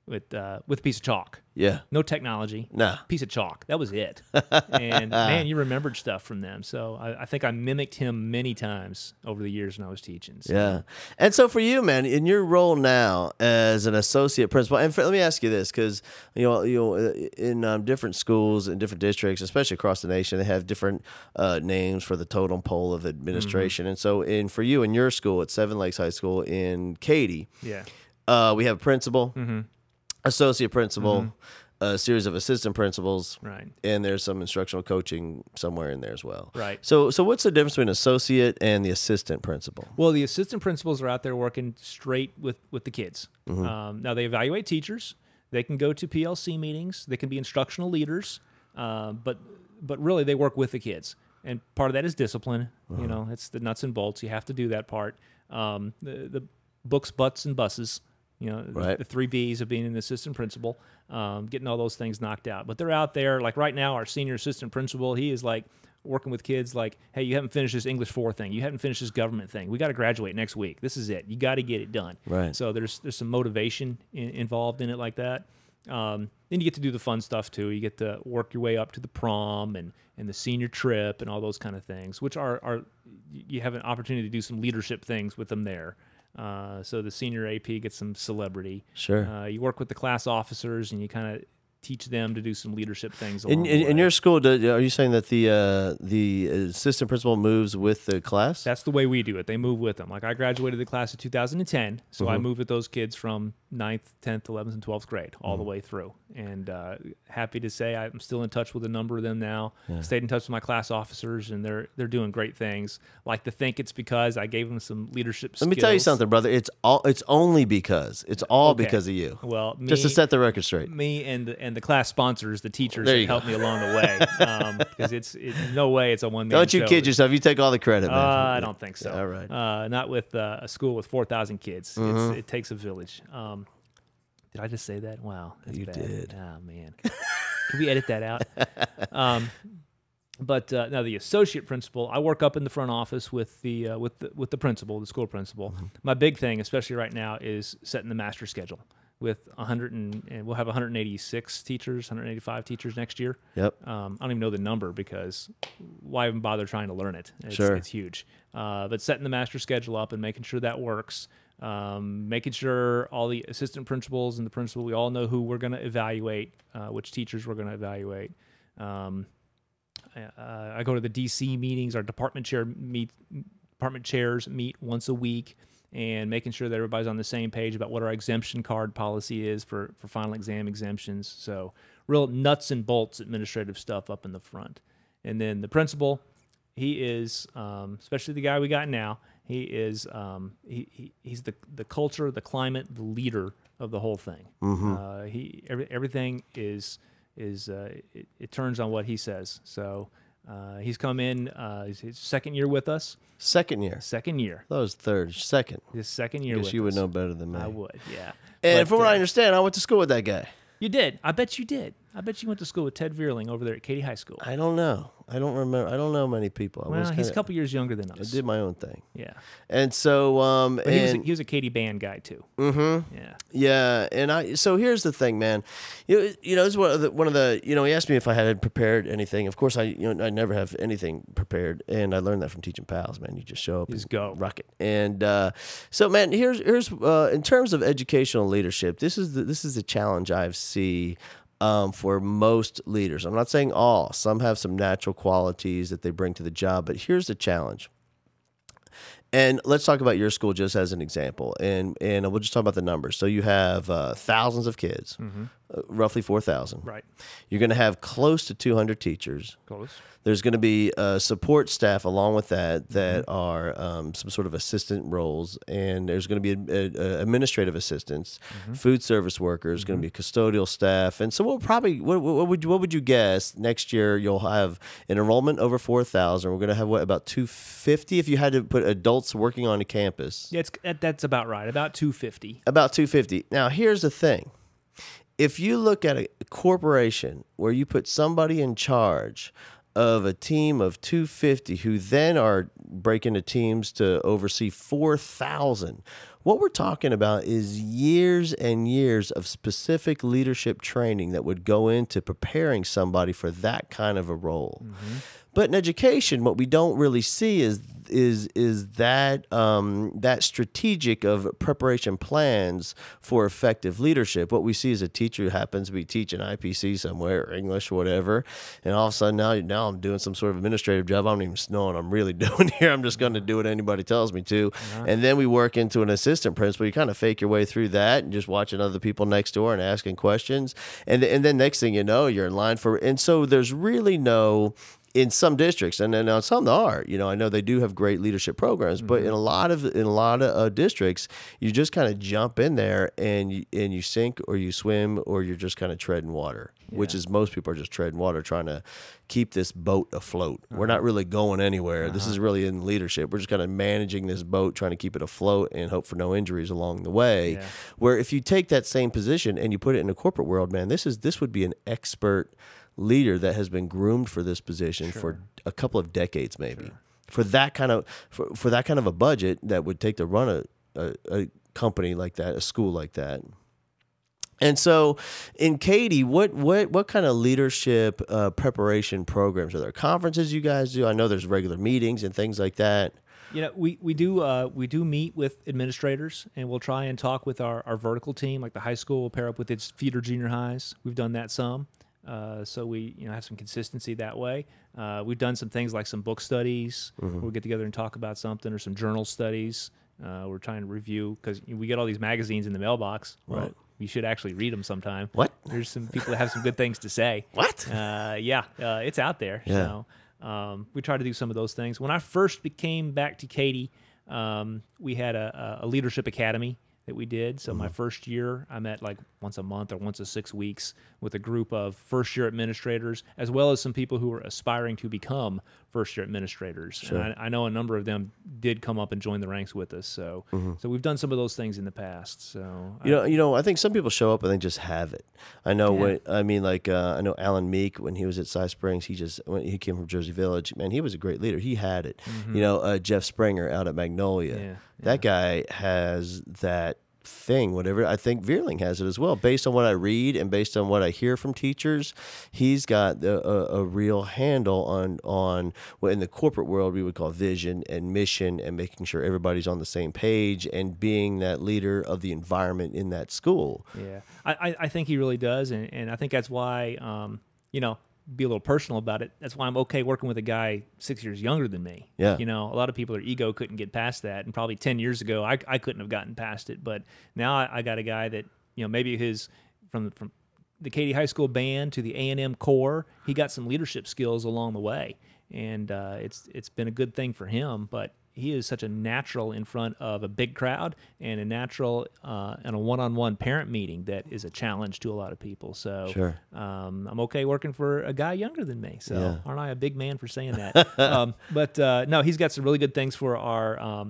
B: with a piece of chalk.
A: Yeah.
B: No technology.
A: Nah.
B: Piece of chalk. That was it. And man, you remembered stuff from them. So I think I mimicked him many times over the years when I was teaching. So.
A: Yeah. And so for you, man, in your role now as an associate principal, and let me ask you this, because in different schools and different districts, especially across the nation, they have different names for the totem pole of administration. And so for you in your school at Seven Lakes High School in Katy, we have a principal. Associate principal, a series of assistant principals,
B: right? And
A: there's some instructional coaching somewhere in there as well,
B: right?
A: So what's the difference between associate and the assistant principal?
B: Well, the assistant principals are out there working straight with the kids. Now they evaluate teachers. They can go to PLC meetings. They can be instructional leaders, but really they work with the kids. And part of that is discipline. It's the nuts and bolts. You have to do that part. The books, butts, and buses.
A: Right.
B: The 3 Bs of being an assistant principal, getting all those things knocked out. But they're out there, like right now, our senior assistant principal, he is like working with kids like, hey, you haven't finished this English 4 thing. You haven't finished this government thing. We got to graduate next week. This is it. You got to get it done.
A: Right.
B: So there's some motivation involved in it like that. Then you get to do the fun stuff too. You get to work your way up to the prom and the senior trip and all those kind of things, which are you have an opportunity to do some leadership things with them there. So the senior AP gets some celebrity.
A: Sure.
B: You work with the class officers and you kind of teach them to do some leadership things.
A: In your school, are you saying that the assistant principal moves with the class?
B: That's the way we do it. They move with them. Like I graduated the class of 2010, so I moved with those kids from 9th, 10th, 11th, and 12th grade all the way through. And happy to say I'm still in touch with a number of them now.
A: Yeah.
B: Stayed in touch with my class officers, and they're doing great things. Like to think it's because I gave them some leadership skills.
A: Let me tell you something, brother. It's only because. It's all because of you.
B: Well,
A: just to set the record straight.
B: Me and the class sponsors, the teachers
A: There
B: that
A: you
B: helped me along the way. Because it's no way it's a one-man
A: Don't you
B: show.
A: kid yourself. You take all the credit, man.
B: I don't think so.
A: All right.
B: Not with a school with 4,000 kids. It takes a village. Did I just say that? Wow, that's
A: You
B: bad.
A: did.
B: Oh man, can we edit that out? But now the associate principal, I work up in the front office with the principal, the school principal. My big thing, especially right now, is setting the master schedule with 100 and we'll have 186 teachers, 185 teachers next year.
A: Yep.
B: I don't even know the number because why even bother trying to learn it? It's huge. But setting the master schedule up and making sure that works. Making sure all the assistant principals and the principal, we all know who we're going to evaluate, which teachers we're going to evaluate. I go to the DC meetings. Our department chairs meet once a week, and making sure that everybody's on the same page about what our exemption card policy is for final exam exemptions. So real nuts and bolts administrative stuff up in the front. And then the principal, he is, especially the guy we got now, he is he's the culture, the climate, the leader of the whole thing. Everything is it turns on what he says. So he's come in his second year with us.
A: Second year.
B: That
A: was third. Second.
B: His second year.
A: I guess you would know better than me.
B: I would, yeah.
A: And from what I understand, I went to school with that guy.
B: You did. I bet you did. I bet you went to school with Ted Veerling over there at Katy High School.
A: I don't know. I don't remember. I don't know many people.
B: He's a couple years younger than us.
A: I did my own thing.
B: Yeah.
A: And so,
B: but he was a Katy band guy too.
A: Mm-hmm.
B: Yeah.
A: Yeah. And so here's the thing, man. You know, it's one of the he asked me if I had prepared anything. Of course, I never have anything prepared, and I learned that from teaching pals. Man, you just show up,
B: just go,
A: rock it. And so, man, here's in terms of educational leadership, this is the challenge I see. For most leaders. I'm not saying all. Some have some natural qualities that they bring to the job, but here's the challenge. And let's talk about your school just as an example, and we'll just talk about the numbers. So you have thousands of kids, roughly 4,000.
B: Right.
A: You're going to have close to 200 teachers.
B: Close.
A: There's going to be support staff along with that are some sort of assistant roles, and there's going to be administrative assistants, food service workers, going to be custodial staff, and so what would you guess next year you'll have an enrollment over 4,000? We're going to have about 250 if you had to put adults working on a campus.
B: Yeah, that's about right. About 250.
A: About 250. Now here's the thing: if you look at a corporation where you put somebody in charge of a team of 250 who then are breaking into teams to oversee 4,000. What we're talking about is years and years of specific leadership training that would go into preparing somebody for that kind of a role. But in education, what we don't really see is that that strategic of preparation plans for effective leadership. What we see is a teacher who happens to be teaching IPC somewhere or English or whatever, and all of a sudden now I'm doing some sort of administrative job. I don't even know what I'm really doing here. I'm just going to do what anybody tells me to. And then we work into an assistant principal. You kind of fake your way through that and just watching other people next door and asking questions. And then next thing you know, you're in line for, and so there's really no, in some districts, and then some are, I know they do have great leadership programs, but in a lot of districts, you just kind of jump in there and you sink or you swim or you're just kind of treading water, which is most people are just treading water, trying to keep this boat afloat. We're not really going anywhere. This is really in leadership. We're just kind of managing this boat, trying to keep it afloat and hope for no injuries along the way. Yeah. Where if you take that same position and you put it in the corporate world, man, this would be an expert leader that has been groomed for this position for a couple of decades, maybe for that kind of for that kind of a budget that would take to run a company like that, a school like that. And so in Katy, what kind of leadership preparation programs are there? Conferences you guys do? I know there's regular meetings and things like that.
B: We do meet with administrators, and we'll try and talk with our vertical team, like the high school will pair up with its feeder junior highs. We've done that some. So we have some consistency that way. We've done some things like some book studies. We'll get together and talk about something, or some journal studies. We're trying to review because we get all these magazines in the mailbox.
A: Right.
B: You should actually read them sometime.
A: What?
B: There's some people that have some good things to say.
A: What?
B: It's out there.
A: Yeah.
B: So we try to do some of those things. When I first came back to Katy, we had a leadership academy that we did. So my first year, I met like once a month or once a 6 weeks with a group of first-year administrators, as well as some people who were aspiring to become first-year administrators.
A: Sure.
B: And I know a number of them did come up and join the ranks with us. So, so we've done some of those things in the past. So
A: I think some people show up and they just have it. I know I know Alan Meek when he was at Cy Springs, when he came from Jersey Village, man, he was a great leader. He had it. Jeff Springer out at Magnolia, that guy has that thing, whatever. I think Veerling has it as well. Based on what I read and based on what I hear from teachers, he's got a real handle on what in the corporate world we would call vision and mission and making sure everybody's on the same page and being that leader of the environment in that school.
B: Yeah, I think he really does, and I think that's why, be a little personal about it. That's why I'm okay working with a guy 6 years younger than me.
A: Yeah.
B: A lot of people, their ego couldn't get past that, and probably 10 years ago, I couldn't have gotten past it. But now I got a guy that, maybe from the Katy High School band to the A&M corps, he got some leadership skills along the way, and it's been a good thing for him. But he is such a natural in front of a big crowd and a natural in a one-on-one parent meeting that is a challenge to a lot of people. So
A: Sure.
B: I'm okay working for a guy younger than me. So
A: Yeah.
B: aren't I a big man for saying that? But no, he's got some really good things for our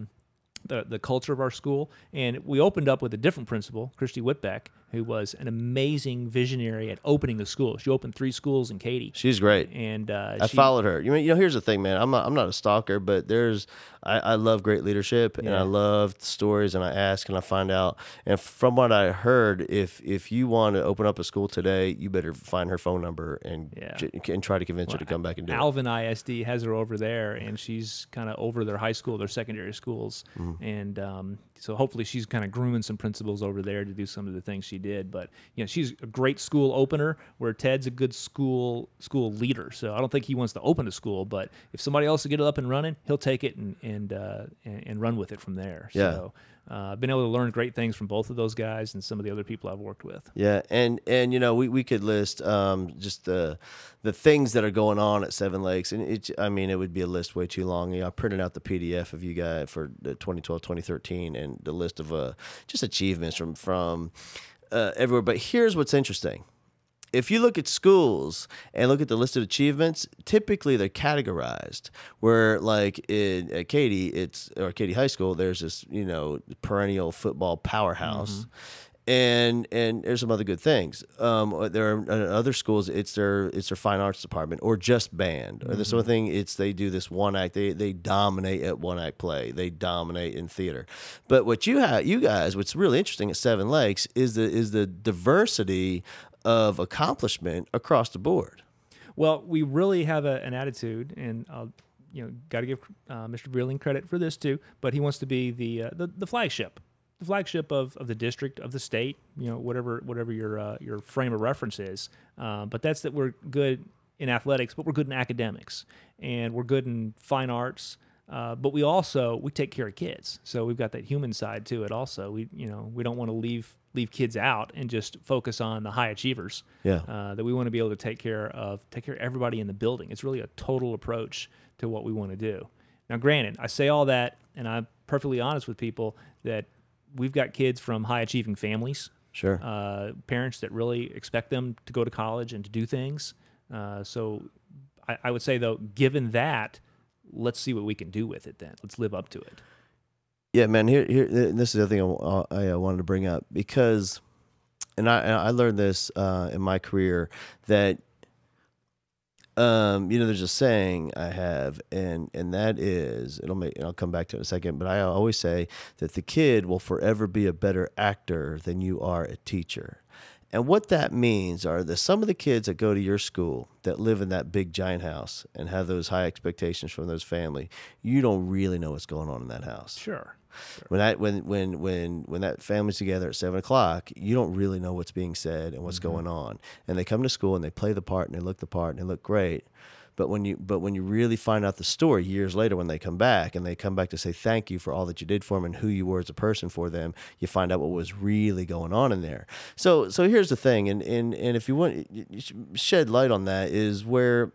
B: the culture of our school. And we opened up with a different principal, Christy Whitbeck, who was an amazing visionary at opening the school. She opened 3 schools in Katy.
A: She's great.
B: And
A: I followed her. Here's the thing, man. I'm not a stalker, but I love great leadership, and I love stories, and I ask and I find out. And from what I heard, if you want to open up a school today, you better find her phone number and try to convince her to come back and do
B: Alvin ISD has her over there, and she's kind of over their high school, their secondary schools, and so hopefully she's kind of grooming some principals over there to do some of the things she did. But she's a great school opener, where Ted's a good school leader. So I don't think he wants to open a school, but if somebody else will get it up and running, he'll take it and run with it from there.
A: Yeah.
B: So I've been able to learn great things from both of those guys and some of the other people I've worked with.
A: Yeah, and we could list just the things that are going on at Seven Lakes, and it would be a list way too long. I printed out the PDF of you guys for the 2012, 2013, and the list of just achievements from everywhere. But here's what's interesting. If you look at schools and look at the list of achievements, typically they're categorized. Where like at Katy, Katy High School, there's this perennial football powerhouse, and there's some other good things. There are other schools, it's their fine arts department or just band. Or this other thing, they do this one act. They dominate at one act play. They dominate in theater. But what you guys, what's really interesting at Seven Lakes is the diversity of accomplishment across the board.
B: Well, we really have an attitude, and I'll got to give Mr. Veerling credit for this too. But he wants to be the flagship, of the district, of the state. Whatever your frame of reference is. But that's that we're good in athletics, but we're good in academics, and we're good in fine arts. But we take care of kids, so we've got that human side to it. Also, we don't want to leave kids out and just focus on the high achievers.
A: Yeah.
B: That we want to be able to take care of everybody in the building. It's really a total approach to what we want to do. Now, granted, I say all that, and I'm perfectly honest with people that we've got kids from high achieving families.
A: Sure.
B: Parents that really expect them to go to college and to do things. So I would say, though, given that, let's see what we can do with it then. Let's live up to it.
A: Yeah, man, here this is the other thing I wanted to bring up, because, and I learned this in my career, that, there's a saying I have, and that is, I'll come back to it in a second, but I always say that the kid will forever be a better actor than you are a teacher. And what that means are that some of the kids that go to your school that live in that big giant house and have those high expectations from those family, you don't really know what's going on in that house.
B: Sure.
A: When that family's together at 7 o'clock, you don't really know what's being said and what's going on. And they come to school and they play the part and they look the part and they look great. But when you really find out the story years later, when they come back to say thank you for all that you did for them and who you were as a person for them, you find out what was really going on in there. So here's the thing, and if you want, you should shed light on that, is where,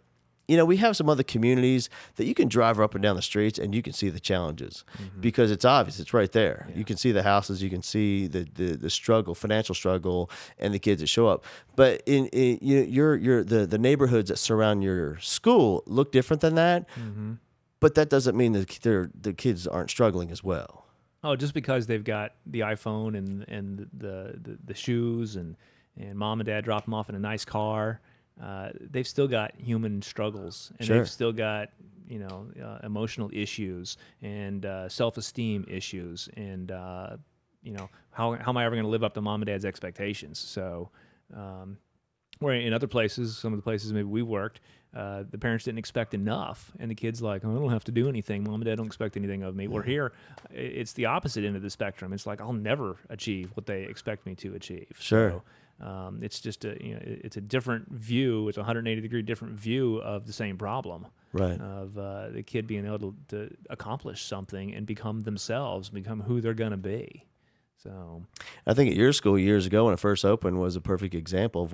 A: you know, we have some other communities that you can drive up and down the streets and you can see the challenges because it's obvious. It's right there. Yeah. You can see the houses, you can see the struggle, financial struggle, and the kids that show up. But in the neighborhoods that surround your school look different than that. But that doesn't mean that the kids aren't struggling as well.
B: Oh, just because they've got the iPhone and the shoes and mom and dad drop them off in a nice car. They've still got human struggles, and they've still got, you know, emotional issues and self-esteem issues, and you know, how am I ever going to live up to mom and dad's expectations? So, where in other places, some of the places maybe we worked, the parents didn't expect enough, and the kids like, oh, I don't have to do anything. Mom and dad don't expect anything of me. Where here, it's the opposite end of the spectrum. It's like I'll never achieve what they expect me to achieve.
A: Sure.
B: So, it's just it's a different view. It's a 180-degree different view of the same problem.
A: Right.
B: Of the kid being able to accomplish something and become themselves, become who they're going to be. So, I
A: think at your school years ago when it first opened was a perfect example of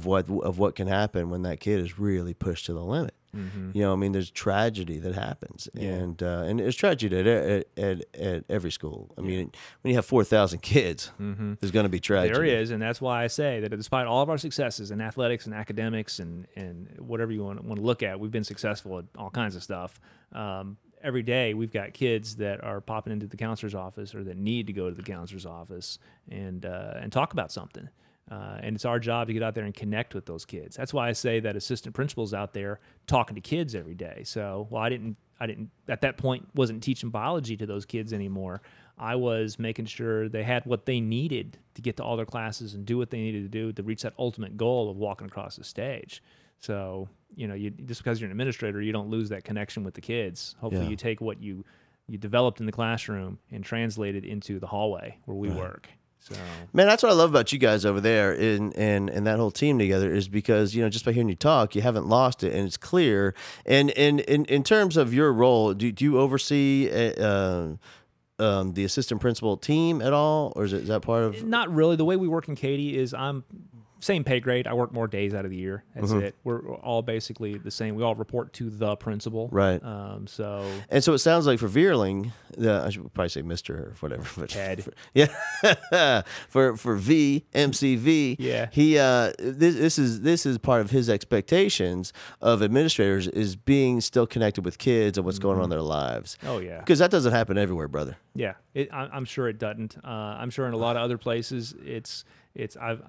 A: what can happen when that kid is really pushed to the limit. You know, I mean, there's tragedy that happens, and there's tragedy at every school. I mean, when you have 4,000 kids, there's going to be tragedy.
B: There is, and that's why I say that despite all of our successes in athletics and academics and whatever you want to look at, we've been successful at all kinds of stuff. Every day we've got kids that are popping into the counselor's office or that need to go to the counselor's office and talk about something. And it's our job to get out there and connect with those kids. That's why I say that assistant principals out there talking to kids every day. So, well, I didn't at that point wasn't teaching biology to those kids anymore. I was making sure they had what they needed to get to all their classes and do what they needed to do to reach that ultimate goal of walking across the stage. So, you know, just because you're an administrator, you don't lose that connection with the kids. Hopefully you take what you developed in the classroom and translate it into the hallway where we work. So,
A: man, that's what I love about you guys over there and that whole team together is because, you know, just by hearing you talk, you haven't lost it and it's clear. And in terms of your role, do you oversee the assistant principal team at all, or is that part of?
B: Not really. The way we work in Katy is I'm same pay grade. I work more days out of the year. That's it. We're all basically the same. We all report to the principal.
A: Right.
B: So
A: it sounds like for Veerling, I should probably say Mr. or whatever. But
B: Ted.
A: for MCV.
B: Yeah.
A: He this is part of his expectations of administrators is being still connected with kids and what's going on in their lives.
B: Oh yeah.
A: Because that doesn't happen everywhere, brother.
B: Yeah. I'm sure it doesn't. I'm sure in a lot of other places I've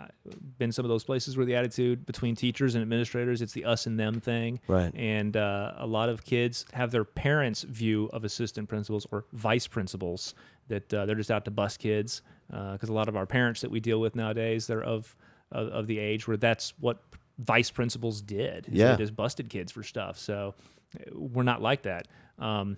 B: been some of those places where the attitude between teachers and administrators, it's the us and them thing.
A: Right.
B: And a lot of kids have their parents' view of assistant principals or vice principals, that they're just out to bust kids. Because a lot of our parents that we deal with nowadays, they're of the age where that's what vice principals did.
A: Yeah.
B: They just busted kids for stuff. So we're not like that. And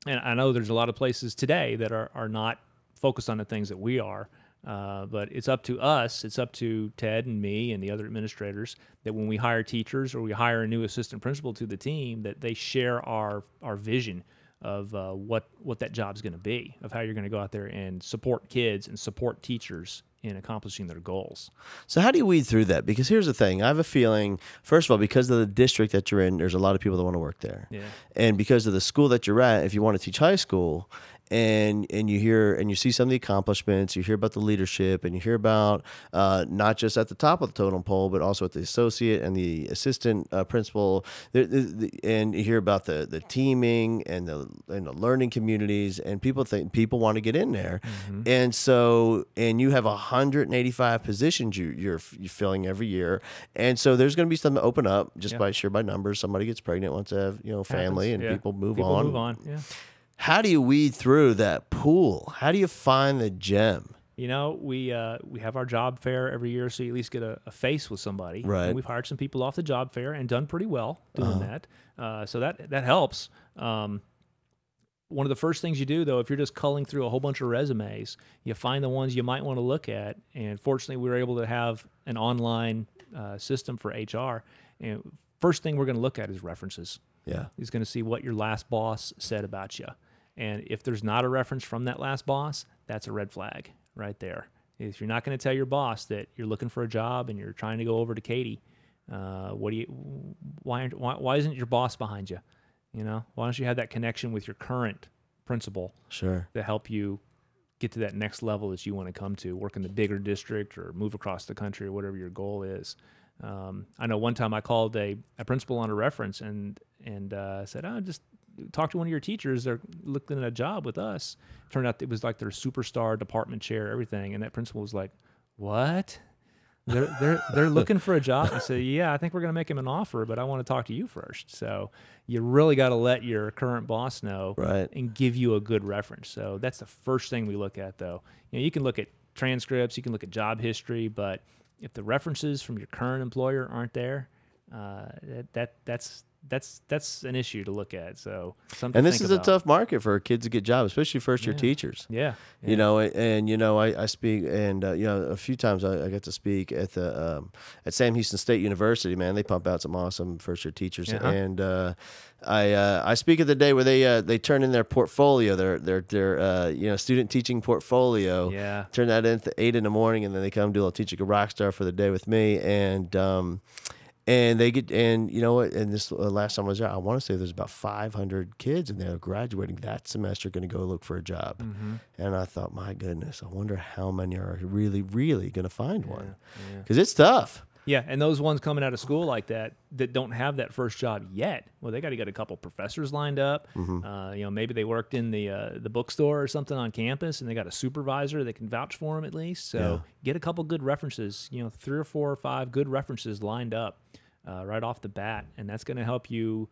B: I know there's a lot of places today that are not focused on the things that we are. But it's up to us, it's up to Ted and me and the other administrators that when we hire teachers or we hire a new assistant principal to the team, that they share our vision of what that job's going to be, of how you're going to go out there and support kids and support teachers in accomplishing their goals.
A: So how do you weed through that? Because here's the thing. I have a feeling, first of all, because of the district that you're in, there's a lot of people that want to work there.
B: Yeah.
A: And because of the school that you're at, if you want to teach high school, and you hear and you see some of the accomplishments, you hear about the leadership, and you hear about not just at the top of the totem pole, but also at the associate and the assistant principal, and you hear about the teaming and the learning communities, and people want to get in there, and you have 185 positions you're filling every year, and so there's going to be some that open up just by numbers. Somebody gets pregnant, wants to have family, and people move on.
B: Yeah.
A: How do you weed through that pool? How do you find the gem?
B: You know, we have our job fair every year, so you at least get a face with somebody.
A: Right.
B: And we've hired some people off the job fair and done pretty well doing that. So that helps. One of the first things you do, though, if you're just culling through a whole bunch of resumes, you find the ones you might want to look at. And fortunately, we were able to have an online system for HR. And first thing we're going to look at is references.
A: Yeah.
B: He's going to see what your last boss said about you. And if there's not a reference from that last boss, that's a red flag right there. If you're not going to tell your boss that you're looking for a job and you're trying to go over to Katie, why isn't your boss behind you? You know, why don't you have that connection with your current principal
A: Sure.
B: to help you get to that next level that you want to come to, work in the bigger district or move across the country or whatever your goal is. I know one time I called a principal on a reference and said, just talk to one of your teachers. They're looking at a job with us. Turned out it was like their superstar department chair, everything. And that principal was like, what? They're looking for a job? I said, yeah, I think we're going to make him an offer, but I want to talk to you first. So you really got to let your current boss know and give you a good reference. So that's the first thing we look at, though. You know, you can look at transcripts, you can look at job history, but if the references from your current employer aren't there, that's an issue to look at. So
A: this is a tough market for kids to get jobs, especially first-year teachers.
B: Yeah.
A: You know, and you know, I speak, and you know, a few times I got to speak at the at Sam Houston State University. Man, they pump out some awesome first-year teachers, and I speak at the day where they turn in their portfolio, their you know, student teaching portfolio.
B: Yeah.
A: Turn that in at 8 in the morning, and then they come do a little Teach Like a Rock Star for the day with me, and they get, and you know what, and this last time I was there, I want to say there's about 500 kids and they're graduating that semester, going to go look for a job. And I thought, my goodness, I wonder how many are really, really going to find one, because it's tough.
B: Yeah, and those ones coming out of school like that don't have that first job yet, well, they got to get a couple professors lined up. You know, maybe they worked in the bookstore or something on campus, and they got a supervisor that can vouch for them at least. So get a couple good references. You know, 3 or 4 or 5 good references lined up right off the bat, and that's going to help you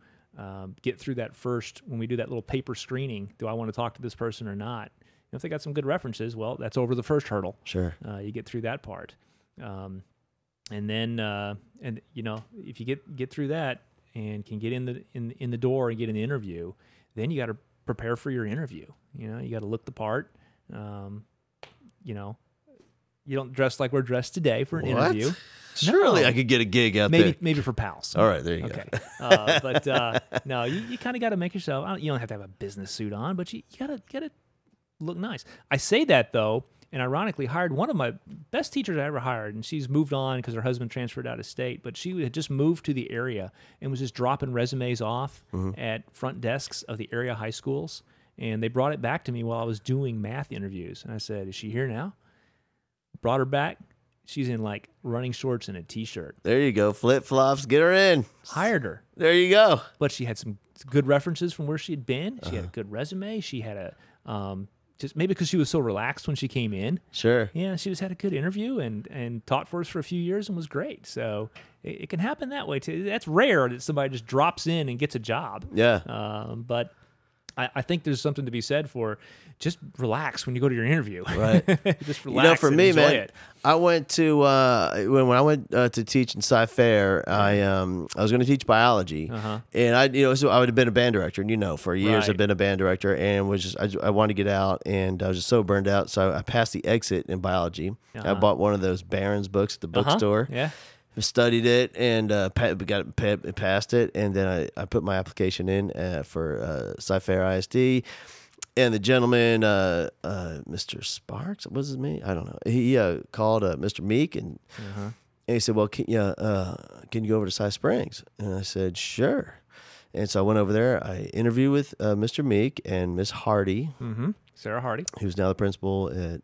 B: get through that first. When we do that little paper screening, do I want to talk to this person or not? And if they got some good references, well, that's over the first hurdle.
A: Sure,
B: you get through that part. And then, and you know, if you get through that and can get in the door and get an interview, then you got to prepare for your interview. You know, you got to look the part. You know, you don't dress like we're dressed today for an interview.
A: Surely I could get a gig out there.
B: Maybe for pals.
A: All right, there you
B: go. But no, you kind of got to make yourself. You don't have to have a business suit on, but you gotta look nice. I say that though. And ironically, hired one of my best teachers I ever hired, and she's moved on because her husband transferred out of state. But she had just moved to the area and was just dropping resumes off at front desks of the area high schools. And they brought it back to me while I was doing math interviews. And I said, "Is she here now?" Brought her back. She's in like running shorts and a t-shirt.
A: There you go, flip flops. Get her in.
B: Hired her.
A: There you go.
B: But she had some good references from where she had been. She had a good resume. She had a just maybe because she was so relaxed when she came in.
A: Sure.
B: Yeah, she just had a good interview and taught for us for a few years and was great. So it can happen that way too. That's rare that somebody just drops in and gets a job.
A: Yeah.
B: But I think there's something to be said for just relax when you go to your interview.
A: Right.
B: Just relax.
A: You know, for
B: and
A: me,
B: enjoy
A: man,
B: it.
A: I went to when I went to teach in Sci-Fair, I was going to teach biology, and I would have been a band director, and you know, for years I've been a band director, and was just I wanted to get out, and I was just so burned out, so I passed the exit in biology. I bought one of those Barron's books at the bookstore.
B: Yeah.
A: Studied it and passed it, and then I put my application in for Sci-Fair ISD. And the gentleman, Mr. Sparks, what was his name? I don't know. He called Mr. Meek, and he said, "Well, can you go over to Sci Springs?" And I said, "Sure." And so I went over there. I interviewed with Mr. Meek and Miss Hardy,
B: Sarah Hardy,
A: who's now the principal at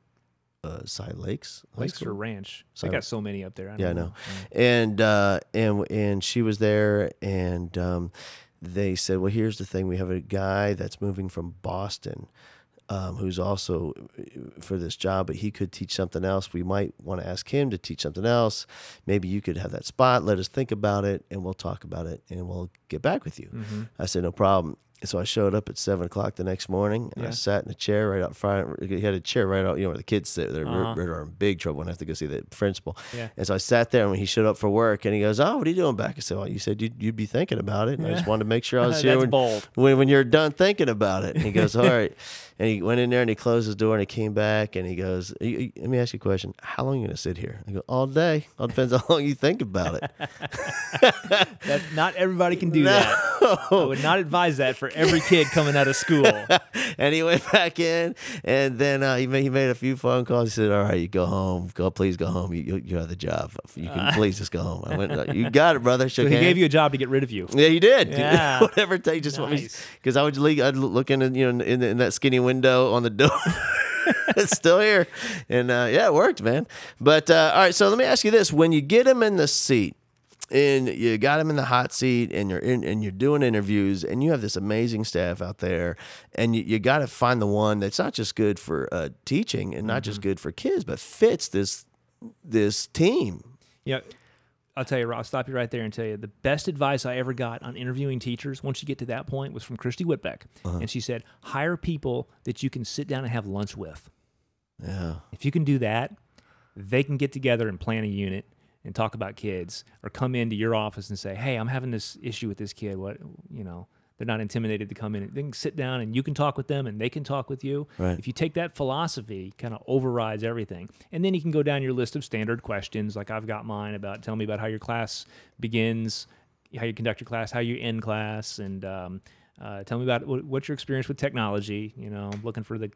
A: Side Lakes
B: or Ranch. They got so many up there.
A: I know. And she was there, and they said, "Well, here's the thing. We have a guy that's moving from Boston, who's also for this job, but he could teach something else. We might want to ask him to teach something else. Maybe you could have that spot. Let us think about it, and we'll talk about it, and we'll get back with you." I said, "No problem." so I showed up at 7 o'clock the next morning, and I sat in a chair right out front. He had a chair right out, where the kids sit. They're in big trouble and have to go see the principal.
B: Yeah.
A: And so I sat there, and when he showed up for work, and he goes, "Oh, what are you doing back?" I said, "Well, you said you'd be thinking about it, and I just wanted to make sure I was here when you're done thinking about it." And he goes, "All right." And he went in there and he closed his door and he came back and he goes, "Let me ask you a question. How long are you going to sit here?" I go, "All day. All depends how long you think about it."
B: Not everybody can do that. I would not advise that for every kid coming out of school.
A: And he went back in, and then he made a few phone calls. He said, "All right, you go home. Please go home. You have the job. You can please just go home." I went, "You got it, brother."
B: So he gave you a job to get rid of you.
A: Yeah, he did.
B: Yeah.
A: Whatever it takes. Just want me, because I'd look in, in that skinny window on the door. It's still here, and it worked, man. But all right, so let me ask you this: when you get him in the seat, and you got him in the hot seat, and you're doing interviews, and you have this amazing staff out there, and you got to find the one that's not just good for teaching and not just good for kids, but fits this team.
B: Yeah. I'll tell you, I'll stop you right there and tell you the best advice I ever got on interviewing teachers once you get to that point was from Christy Whitbeck. And she said, hire people that you can sit down and have lunch with.
A: Yeah. If
B: you can do that, they can get together and plan a unit and talk about kids, or come into your office and say, "Hey, I'm having this issue with this kid." They're not intimidated to come in. They can sit down and you can talk with them and they can talk with you.
A: Right.
B: If you take that philosophy, kind of overrides everything. And then you can go down your list of standard questions, like I've got mine about, tell me about how your class begins, how you conduct your class, how you end class, and tell me about what's your experience with technology. I'm looking for the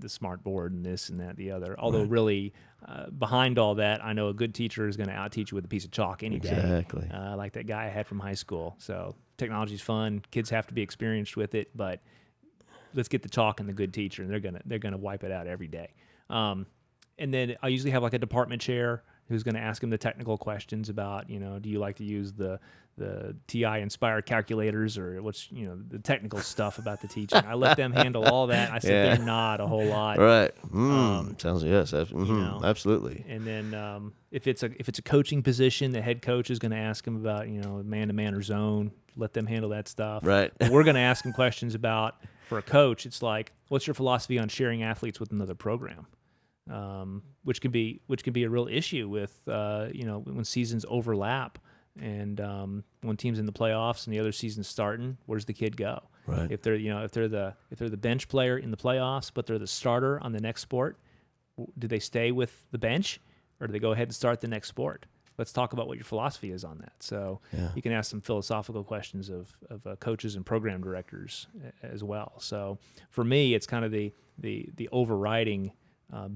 B: smart board and this and that, the other. Although really, behind all that, I know a good teacher is going to out-teach you with a piece of chalk any day.
A: Exactly.
B: Like that guy I had from high school. So technology's fun. Kids have to be experienced with it, but let's get the chalk and the good teacher, and they're gonna wipe it out every day. And then I usually have like a department chair who's going to ask them the technical questions about, do you like to use the TI Inspire calculators, or what's, the technical stuff about the teaching. I let them handle all that. I sit there and nod a whole lot.
A: Right. Sounds, yes. Absolutely.
B: And then if it's a coaching position, the head coach is going to ask them about, man-to-man or zone. Let them handle that stuff.
A: Right.
B: We're going to ask them questions about, for a coach, it's like, what's your philosophy on sharing athletes with another program? Which can be a real issue with when seasons overlap, and when teams in the playoffs and the other season's starting, where's the kid go?
A: Right.
B: If they're the bench player in the playoffs, but they're the starter on the next sport, do they stay with the bench, or do they go ahead and start the next sport? Let's talk about what your philosophy is on that. So you can ask some philosophical questions of coaches and program directors as well. So for me, it's kind of the overriding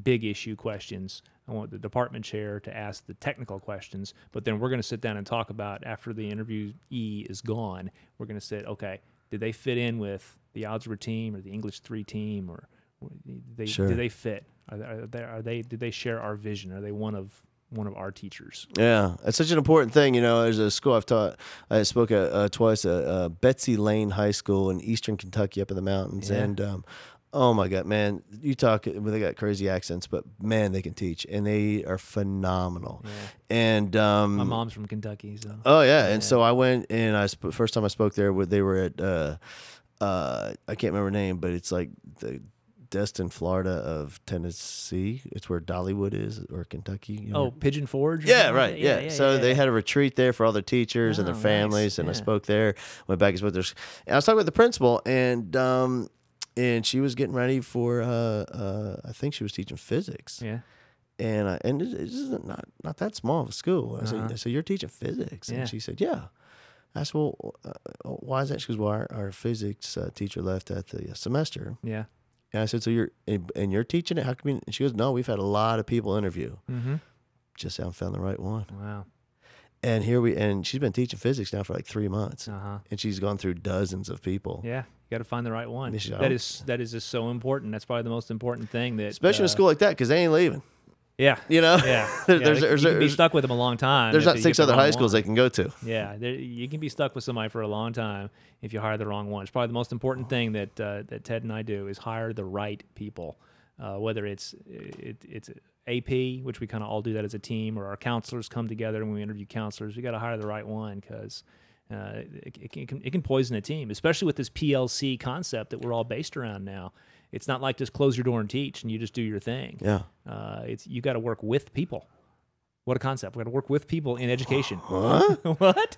B: big issue questions. I want the department chair to ask the technical questions, but then we're going to sit down and talk about, after the interviewee is gone, we're going to say, okay, did they fit in with the algebra team or the English 3 team, or do they fit? Did they share our vision? Are they one of our teachers?
A: Yeah, it's such an important thing. There's a school I've taught. I spoke at twice at Betsy Lane High School in eastern Kentucky, up in the mountains, and oh my God, man! You talk. They got crazy accents, but man, they can teach, and they are phenomenal.
B: Yeah.
A: And
B: my mom's from Kentucky, so.
A: Oh yeah, and so I went, and first time I spoke there, they were at I can't remember the name, but it's like the Destin, Florida of Tennessee. It's where Dollywood is, or Kentucky.
B: Pigeon Forge?
A: Yeah, right. Yeah. So they had a retreat there for all their teachers and their families, and I spoke there, went back and spoke there. And I was talking with the principal, and she was getting ready for, I think she was teaching physics.
B: Yeah.
A: And it's not that small of a school. I said, so you're teaching physics? And she said, yeah. I said, well, why is that? She goes, well, our physics teacher left at the semester.
B: Yeah.
A: And I said, so you're teaching it? How come and she goes, no, we've had a lot of people interview. Mm-hmm. Just haven't found the right one.
B: Wow.
A: And and she's been teaching physics now for like 3 months. And she's gone through dozens of people.
B: Yeah. You got to find the right one. That is just so important. That's probably the most important thing.
A: Especially in a school like that, because they ain't leaving.
B: Yeah.
A: Yeah.
B: You can be stuck with them a long time.
A: There's not 6 other high schools they can go to.
B: Yeah. You can be stuck with somebody for a long time if you hire the wrong one. It's probably the most important thing that Ted and I do is hire the right people. Whether it's AP, which we kind of all do that as a team, or our counselors come together and we interview counselors. We got to hire the right one, because it can poison a team, especially with this PLC concept that we're all based around now. It's not like just close your door and teach and you just do your thing.
A: Yeah.
B: You got to work with people. What a concept. We got to work with people in education.
A: Huh?
B: What?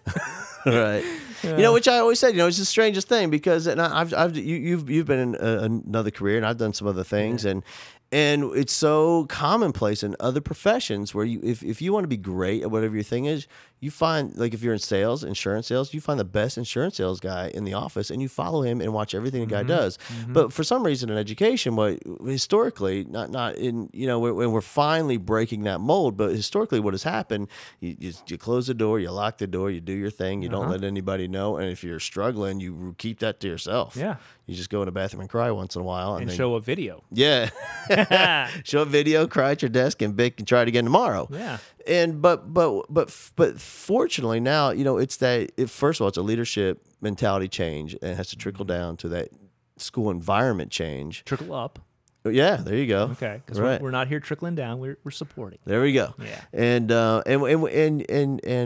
A: Right. You know, which I always said, you know, it's the strangest thing because you've been in another career and I've done some other things, and it's so commonplace in other professions where if you want to be great at whatever your thing is, you find, like, if you're in sales, insurance sales, you find the best insurance sales guy in the office and you follow him and watch everything the guy does. But for some reason in education, what historically, not in, you know, when we're finally breaking that mold, but historically what has happened, you close the door, you lock the door, you do your thing, you don't let anybody know, and if you're struggling, you keep that to yourself.
B: Yeah.
A: You just go in the bathroom and cry once in a while.
B: And show a video.
A: Yeah. Show a video, cry at your desk, and try it again tomorrow.
B: Yeah.
A: And but fortunately now, you know, first of all, it's a leadership mentality change, and it has to trickle down to that school environment change.
B: Trickle up.
A: Yeah, there you go.
B: Okay, because we're not here trickling down. We're supporting.
A: There we go.
B: Yeah.
A: And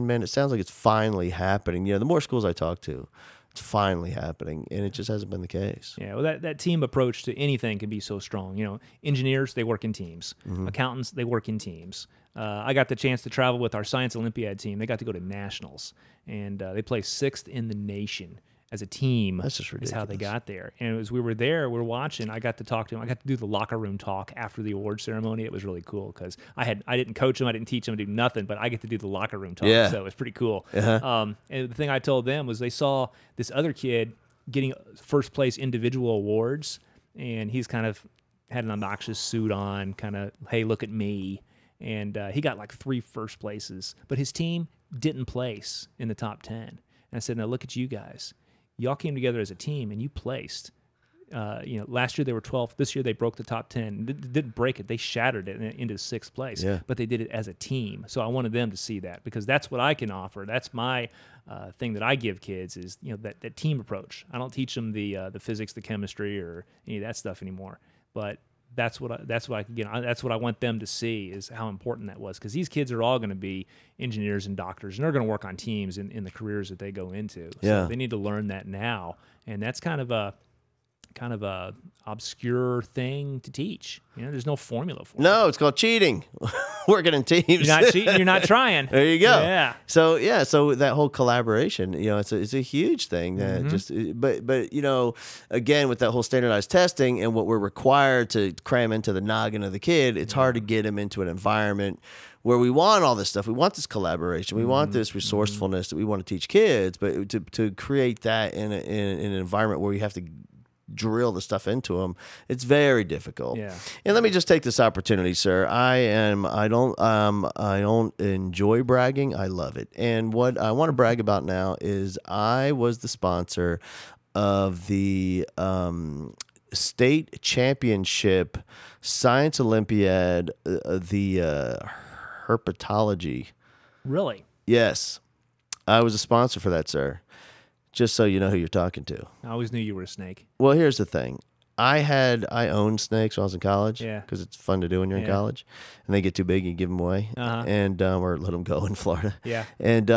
A: man, it sounds like it's finally happening. You know, the more schools I talk to, it's finally happening, and it just hasn't been the case.
B: Yeah, well, that team approach to anything can be so strong. You know, engineers, they work in teams. Accountants, they work in teams. I got the chance to travel with our Science Olympiad team. They got to go to nationals, and they placed 6th in the nation as a team.
A: That's just ridiculous.
B: Is how they got there. And as we were there, we were watching. I got to talk to them. I got to do the locker room talk after the award ceremony. It was really cool because I didn't coach them, I didn't teach them, I did nothing, but I get to do the locker room talk.
A: Yeah.
B: So it was pretty cool. And the thing I told them was they saw this other kid getting first place individual awards, and he's kind of had an obnoxious suit on, kind of, hey, look at me. And he got like 3 first places, but his team didn't place in the top 10. And I said, now look at you guys. Y'all came together as a team and you placed. You know, last year they were 12th. This year they broke the top 10. Didn't break it. They shattered it into 6th place. Yeah. But they did it as a team. So I wanted them to see that because that's what I can offer. That's my thing that I give kids is, you know, that team approach. I don't teach them the physics, the chemistry, or any of that stuff anymore. But that's what I want them to see is how important that was, because these kids are all going to be engineers and doctors, and they're going to work on teams in the careers that they go into. So they need to learn that now, and that's kind of a obscure thing to teach. You know, there's no formula for it.
A: No, it's called cheating. Working in teams.
B: You're not cheating. You're not trying.
A: There you go.
B: Yeah.
A: So that whole collaboration, you know, it's a huge thing. That but you know, again, with that whole standardized testing and what we're required to cram into the noggin of the kid, it's hard to get him into an environment where we want all this stuff. We want this collaboration. We want this resourcefulness that we want to teach kids. But to create that in an environment where you have to drill the stuff into them, it's very difficult.
B: Yeah.
A: And let me just take this opportunity, sir. I don't enjoy bragging. I love it. And what I want to brag about now is I was the sponsor of the state championship Science Olympiad, the herpetology.
B: Really?
A: Yes. I was a sponsor for that, sir. Just so you know who you're talking to.
B: I always knew you were a snake.
A: Well, here's the thing. I owned snakes when I was in college because it's fun to do when you're in college, and they get too big, you give them away, and or let them go in Florida.
B: Yeah.
A: And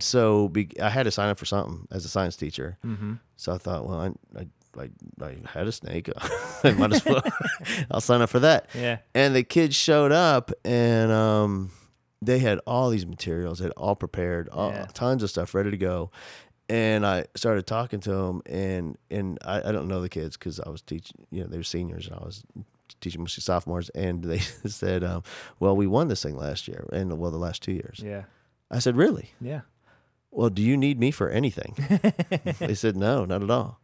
A: so I had to sign up for something as a science teacher. So I thought, well, I had a snake. I might as well. I'll sign up for that.
B: Yeah. And
A: the kids showed up, and they had all these materials, they had all prepared, tons of stuff ready to go. And I started talking to them, and I don't know the kids because I was teaching, you know, they were seniors, and I was teaching mostly sophomores. And they said, well, we won this thing last year, and the last 2 years.
B: Yeah.
A: I said, really?
B: Yeah.
A: Well, do you need me for anything? They said, no, not at all.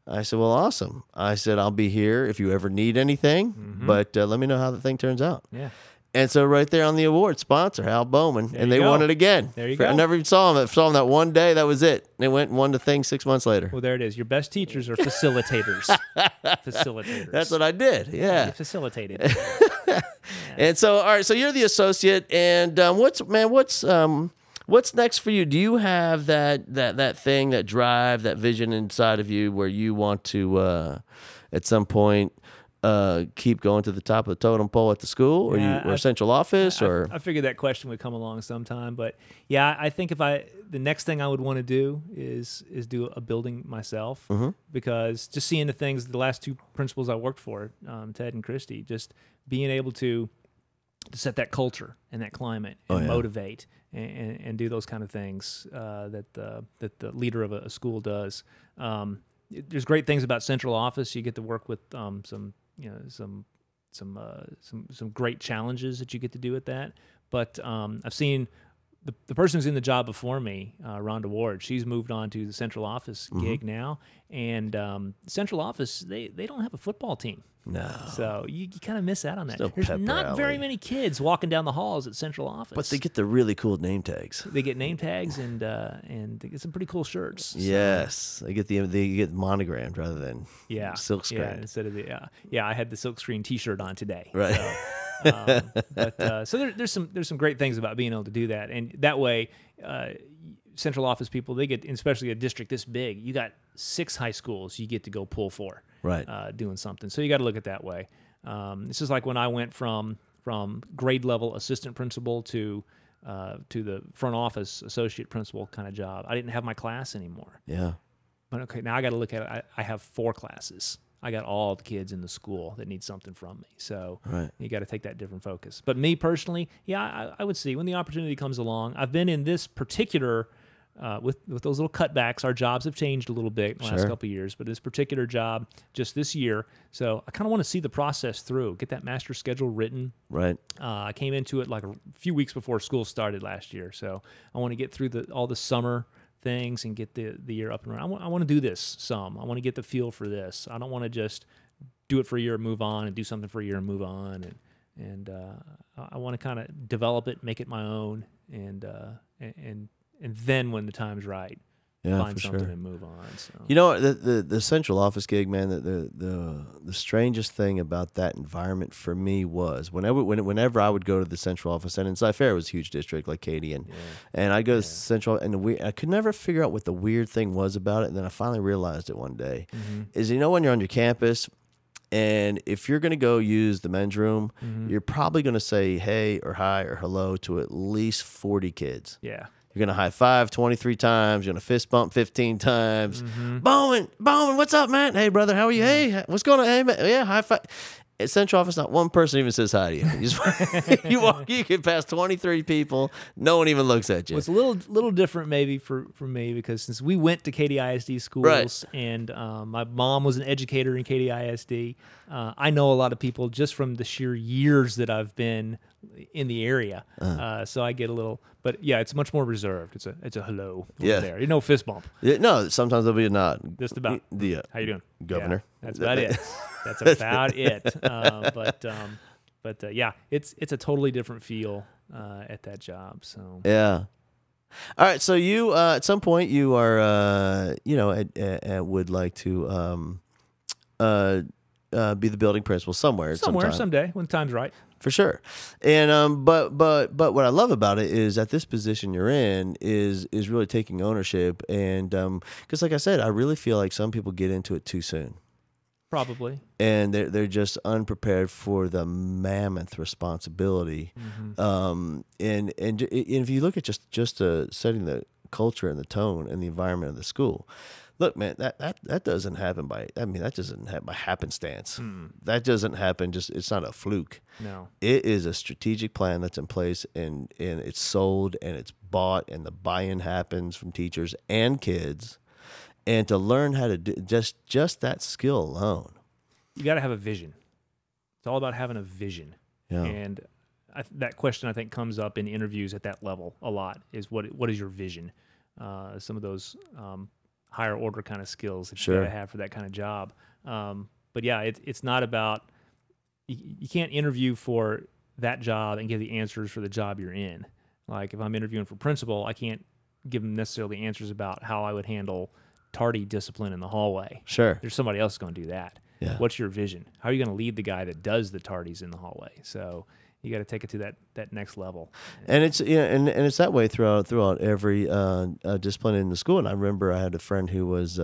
A: I said, well, awesome. I said, I'll be here if you ever need anything, but let me know how the thing turns out.
B: Yeah.
A: And so right there on the award, sponsor, Hal Bowman, and they won it again.
B: There you go.
A: I never even saw him. I saw him that one day. That was it. They went and won the thing 6 months later.
B: Well, there it is. Your best teachers are facilitators. Facilitators.
A: That's what I did. Yeah.
B: You facilitated.
A: And so, all right, so you're the associate, and what's next for you? Do you have that thing, that drive, that vision inside of you where you want to, at some point, keep going to the top of the totem pole at the school, or central office, or?
B: I figured that question would come along sometime, but yeah, I think the next thing I would want to do is do a building myself, because just seeing the last two principals I worked for, Ted and Christy, just being able to set that culture and that climate and motivate and do those kind of things that the leader of a school does. There's great things about central office. You get to work with some great challenges that you get to do with that. But I've seen the person who's in the job before me, Rhonda Ward. She's moved on to the central office gig now, and central office they don't have a football team.
A: No.
B: So you kind of miss out on that.
A: No
B: There's not very many kids walking down the halls at central office.
A: But they get the really cool name tags.
B: They get name tags and they get some pretty cool shirts. So.
A: Yes, they get monogrammed rather than silk screen.
B: Yeah, instead of I had the silk screen T-shirt on today.
A: Right.
B: So there's some great things about being able to do that, and that way, central office people, they get, especially a district this big, you got 6 high schools you get to go pull for.
A: Right.
B: Doing something. So you got to look at it that way. This is like when I went from grade level assistant principal to the front office associate principal kind of job. I didn't have my class anymore.
A: Yeah.
B: But okay, now I got to look at it. I have 4 classes. I got all the kids in the school that need something from me. So you got to take that different focus. But me personally, I would see when the opportunity comes along. I've been in this particular with those little cutbacks, our jobs have changed a little bit in the last couple of years, but this particular job just this year, so I kind of want to see the process through, get that master schedule written.
A: Right.
B: I came into it like a few weeks before school started last year, so I want to get through all the summer things and get the year up and running. I want to do this some. I want to get the feel for this. I don't want to just do it for a year and move on, and do something for a year and move on, and I want to kind of develop it, make it my own, and then when the time's right, find something and move on. So.
A: You know, the central office gig, man, the strangest thing about that environment for me was whenever I would go to the central office, and in Cy-Fair it was a huge district like Katy, and I go to central, and I could never figure out what the weird thing was about it, and then I finally realized it one day, is when you're on your campus, and if you're going to go use the men's room, you're probably going to say hey or hi or hello to at least 40 kids.
B: Yeah.
A: You're going to high five 23 times. You're going to fist bump 15 times. Bowman, what's up, man? Hey, brother, how are you? Hey, what's going on? Hey, man. Yeah, high five. At central office, not one person even says hi to you. You get past 23 people, no one even looks at you.
B: Well, it's a little different maybe for me, because since we went to Katy ISD schools, and my mom was an educator in Katy ISD, I know a lot of people just from the sheer years that I've been in the area. So I get a little, but yeah, it's much more reserved. It's a hello there. You know, fist bump.
A: Yeah, no, sometimes there'll be a nod.
B: Just about. How you doing,
A: Governor?
B: Yeah, that's about it. That's about it. But yeah, it's a totally different feel at that job. So
A: yeah. All right. So you at some point you are would like to be the building principal somewhere
B: someday when the time's right.
A: For sure. And but what I love about it is that this position you're in is really taking ownership, and because like I said, I really feel like some people get into it too soon.
B: Probably.
A: And they're just unprepared for the mammoth responsibility. And if you look at just setting the culture and the tone and the environment of the school, look, man, that doesn't happen that doesn't happen by happenstance. That doesn't happen it's not a fluke.
B: No.
A: It is a strategic plan that's in place, and it's sold and it's bought, and the buy-in happens from teachers and kids. And to learn how to do just that skill alone,
B: you got to have a vision. It's all about having a vision.
A: Yeah.
B: And that question I think comes up in interviews at that level a lot. Is what is your vision? Some of those higher order kind of skills that you got to have for that kind of job. But yeah, it's not about you can't interview for that job and give the answers for the job you're in. Like if I'm interviewing for principal, I can't give them necessarily answers about how I would handle tardy discipline in the hallway.
A: Sure.
B: There's somebody else going to do that.
A: Yeah.
B: What's your vision? How are you going to lead the guy that does the tardies in the hallway? So you got to take it to that next level.
A: And it's and it's that way throughout every discipline in the school. And I remember I had a friend who was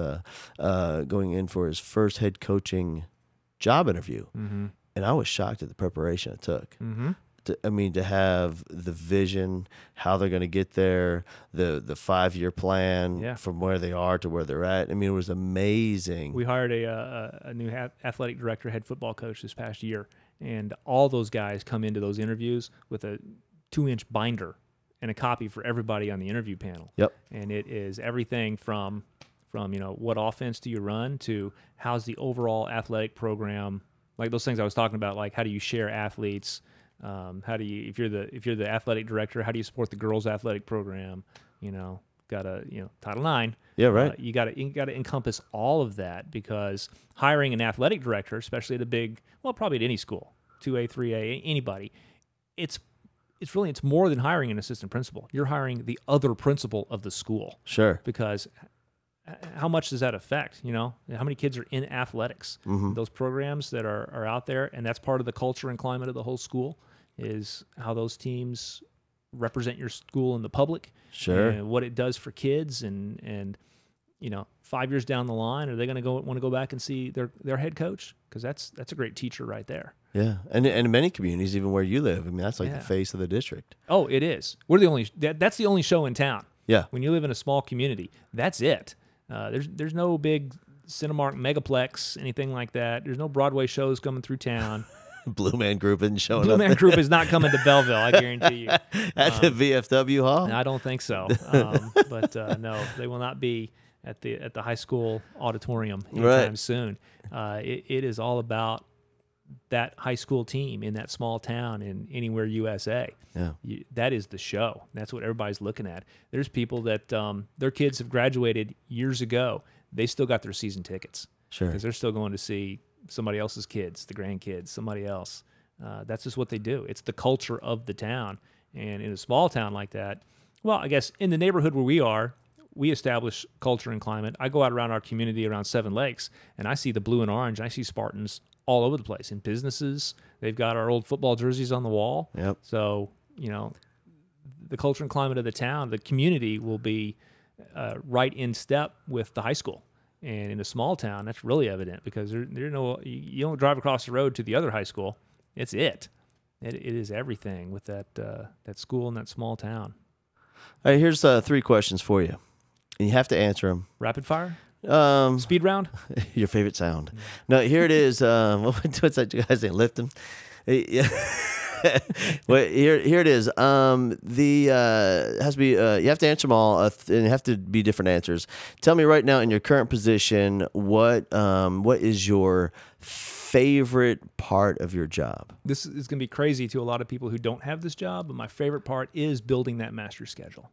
A: going in for his first head coaching job interview. And I was shocked at the preparation it took. To have the vision, how they're going to get there, the 5-year plan from where they are to where they're at. I mean, it was amazing.
B: We hired a new athletic director, head football coach this past year, and all those guys come into those interviews with a 2-inch binder and a copy for everybody on the interview panel. And it is everything from what offense do you run to how's the overall athletic program, like those things I was talking about, like how do you share athletes. How do you, if you're the athletic director, how do you support the girls' athletic program? Title IX.
A: Yeah, right.
B: You got to encompass all of that, because hiring an athletic director, especially at a big, probably at any school, 2A, 3A, anybody, it's more than hiring an assistant principal. You're hiring the other principal of the school.
A: Sure.
B: Because how much does that affect? How many kids are in athletics? Those programs that are out there, and that's part of the culture and climate of the whole school, is how those teams represent your school in the public.
A: Sure.
B: And what it does for kids, and 5 years down the line, are they going to want to go back and see their head coach? Because that's a great teacher right there.
A: Yeah, and in many communities, even where you live, I mean, that's like the face of the district.
B: Oh, it is. We're the only. That's the only show in town.
A: Yeah.
B: When you live in a small community, that's it. There's no big Cinemark Megaplex, anything like that. There's no Broadway shows coming through town.
A: Blue Man Group isn't showing up.
B: Blue Man Group is not coming to Belleville, I guarantee you.
A: At the VFW Hall?
B: I don't think so. But no, they will not be at the high school auditorium anytime soon. It is all about that high school team in that small town in anywhere USA.
A: Yeah.
B: That is the show. That's what everybody's looking at. There's people that their kids have graduated years ago. They still got their season tickets.
A: Sure.
B: Because they're still going to see somebody else's kids, the grandkids, somebody else. That's just what they do. It's the culture of the town. And in a small town like that, well, I guess in the neighborhood where we are, we establish culture and climate. I go out around our community around Seven Lakes, and I see the blue and orange, and I see Spartans all over the place. In businesses, they've got our old football jerseys on the wall.
A: Yep.
B: So, the culture and climate of the town, the community will be right in step with the high school. And in a small town, that's really evident, because you don't drive across the road to the other high school. It's it. It is everything with that school in that small town.
A: All right, here's 3 questions for you, and you have to answer them.
B: Rapid fire? Speed round?
A: Your favorite sound. No, here it is. What's that guy's name? Lifton? Yeah. Well, here it is. It has to be. You have to answer them all, and they have to be different answers. Tell me right now, in your current position, what is your favorite part of your job?
B: This is going to be crazy to a lot of people who don't have this job, but my favorite part is building that master schedule.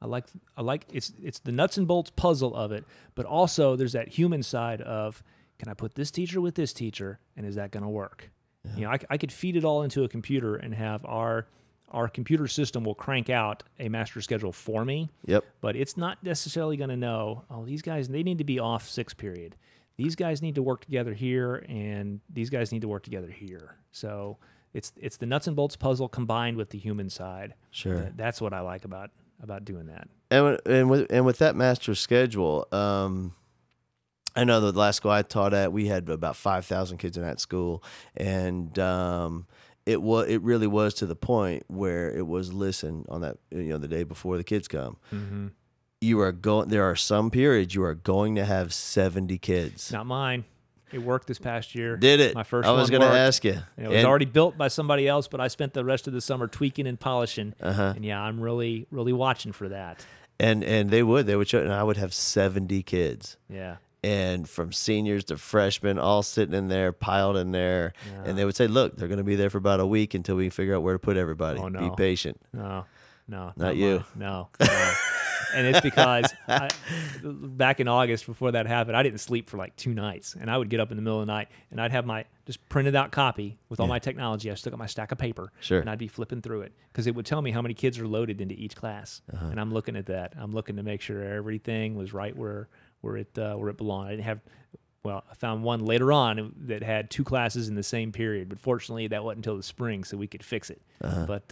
B: I like it's the nuts and bolts puzzle of it, but also there's that human side of, can I put this teacher with this teacher, and is that going to work? Yeah. I could feed it all into a computer and have our computer system will crank out a master schedule for me.
A: Yep.
B: But it's not necessarily going to know, these guys, they need to be off 6th period. These guys need to work together here, and these guys need to work together here. So it's the nuts and bolts puzzle combined with the human side.
A: Sure.
B: That's what I like about doing that.
A: And with that master schedule, I know the last school I taught at, we had about 5,000 kids in that school, and it really was to the point where it was, listen, on that, the day before the kids come, there are some periods you are going to have 70 kids.
B: Not mine. It worked this past year.
A: Did it?
B: My first
A: I was going to ask you.
B: It was already built by somebody else, but I spent the rest of the summer tweaking and polishing. And yeah, I'm really, really watching for that.
A: And they would show, and I would have 70 kids.
B: Yeah.
A: And from seniors to freshmen, all sitting in there, piled in there. Yeah. And they would say, look, they're going to be there for about a week until we figure out where to put everybody.
B: Oh, no.
A: Be patient.
B: No.
A: Not you.
B: No. And it's because back in August, before that happened, I didn't sleep for like 2 nights. And I would get up in the middle of the night, and I'd have my just printed out copy with all my technology. I stuck up my stack of paper, and I'd be flipping through it, because it would tell me how many kids are loaded into each class. And I'm looking at that. I'm looking to make sure everything was right where it belonged. I didn't have. Well, I found one later on that had 2 classes in the same period, but fortunately that wasn't until the spring, so we could fix it. But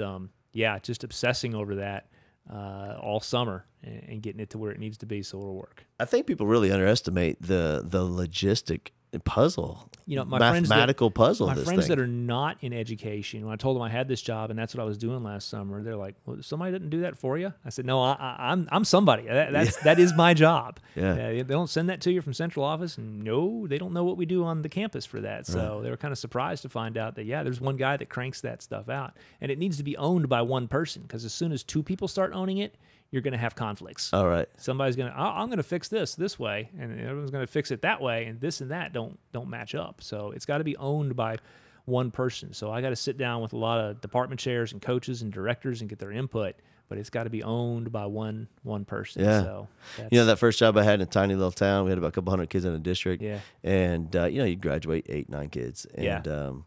B: just obsessing over that all summer and getting it to where it needs to be, so it'll work.
A: I think people really underestimate the logistic puzzle.
B: You know, my
A: mathematical puzzle.
B: My
A: this
B: friends
A: thing.
B: that are not in education, when I told them I had this job and that's what I was doing last summer, they're like, "Well, somebody didn't do that for you?" I said, "No, I'm somebody. That is my job.
A: Yeah.
B: They don't send that to you from central office, and no, they don't know what we do on the campus for that." So they were kind of surprised to find out that there's one guy that cranks that stuff out, and it needs to be owned by one person, because as soon as two people start owning it, you're going to have conflicts.
A: All right.
B: Somebody's going to, I'm going to fix this way, and everyone's going to fix it that way, and this and that don't match up. So it's got to be owned by one person. So I got to sit down with a lot of department chairs and coaches and directors and get their input, but it's got to be owned by one person.
A: Yeah.
B: So
A: that first job I had in a tiny little town, we had about a couple hundred kids in a district.
B: Yeah.
A: And you graduate 8, 9 kids, and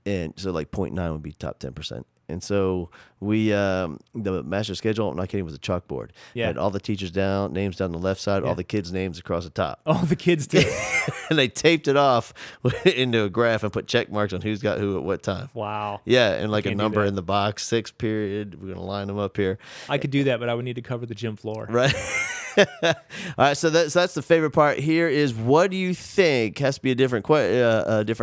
A: and so like 0.9 would be top 10%. And so we, the master schedule, I'm not kidding, was a chalkboard.
B: Yeah.
A: Had all the teachers names down the left side, all the kids' names across the top.
B: Oh, the kids did.
A: And they taped it off into a graph and put check marks on who's got who at what time.
B: Wow.
A: Yeah, and like a number in the box, 6th period. We're going to line them up here.
B: I could do that, but I would need to cover the gym floor.
A: Right. All right, so that's the favorite part. Here is, what do you think? Has to be a different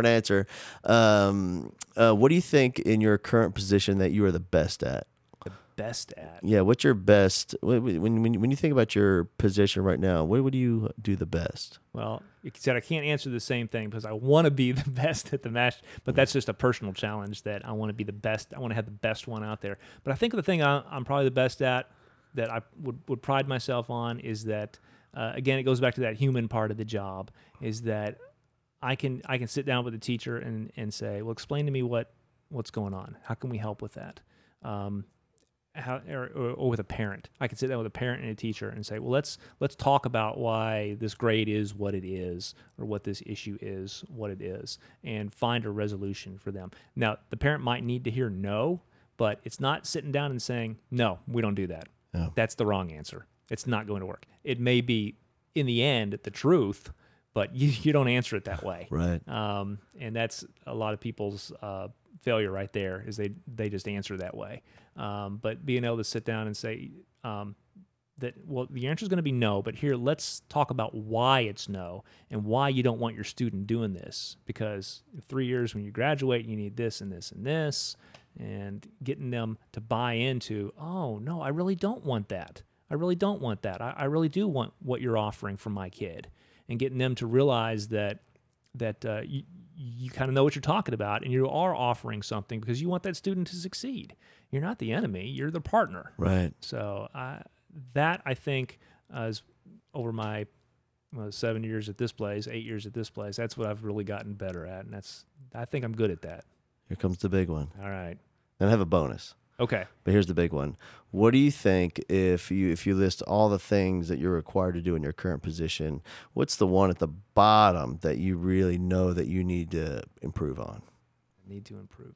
A: answer. What do you think in your current position that you are the best at?
B: The best at?
A: Yeah, what's your best? When you think about your position right now, what would you do the best?
B: Well, you said I can't answer the same thing because I want to be the best at the match, but that's just a personal challenge that I want to be the best. I want to have the best one out there. But I think the thing I'm probably the best at, that I would pride myself on, is that, again, it goes back to that human part of the job, is that I can sit down with the teacher and say, well, explain to me what's going on. How can we help with that? Or with a parent. I can sit down with a parent and a teacher and say, well, let's talk about why this grade is what it is, or what this issue is what it is, and find a resolution for them. Now, the parent might need to hear no, but it's not sitting down and saying, no, we don't do that.
A: Oh.
B: That's the wrong answer. It's not going to work. It may be, in the end, the truth, but you don't answer it that way.
A: Right.
B: And that's a lot of people's failure right there, is they just answer that way. But being able to sit down and say that, well, the answer is going to be no, but here, let's talk about why it's no, and why you don't want your student doing this. Because in 3 years when you graduate, you need this and this and this, and getting them to buy into, oh, no, I really don't want that. I really don't want that. I really do want what you're offering for my kid. And getting them to realize that you kind of know what you're talking about, and you are offering something because you want that student to succeed. You're not the enemy. You're the partner.
A: Right.
B: So that, I think, is over my 7 years at this place, 8 years at this place, that's what I've really gotten better at, and I think I'm good at that.
A: Here comes the big one.
B: All right.
A: And I have a bonus.
B: Okay.
A: But here's the big one. What do you think, if you list all the things that you're required to do in your current position, what's the one at the bottom that you really know that you need to improve on?
B: I need to improve.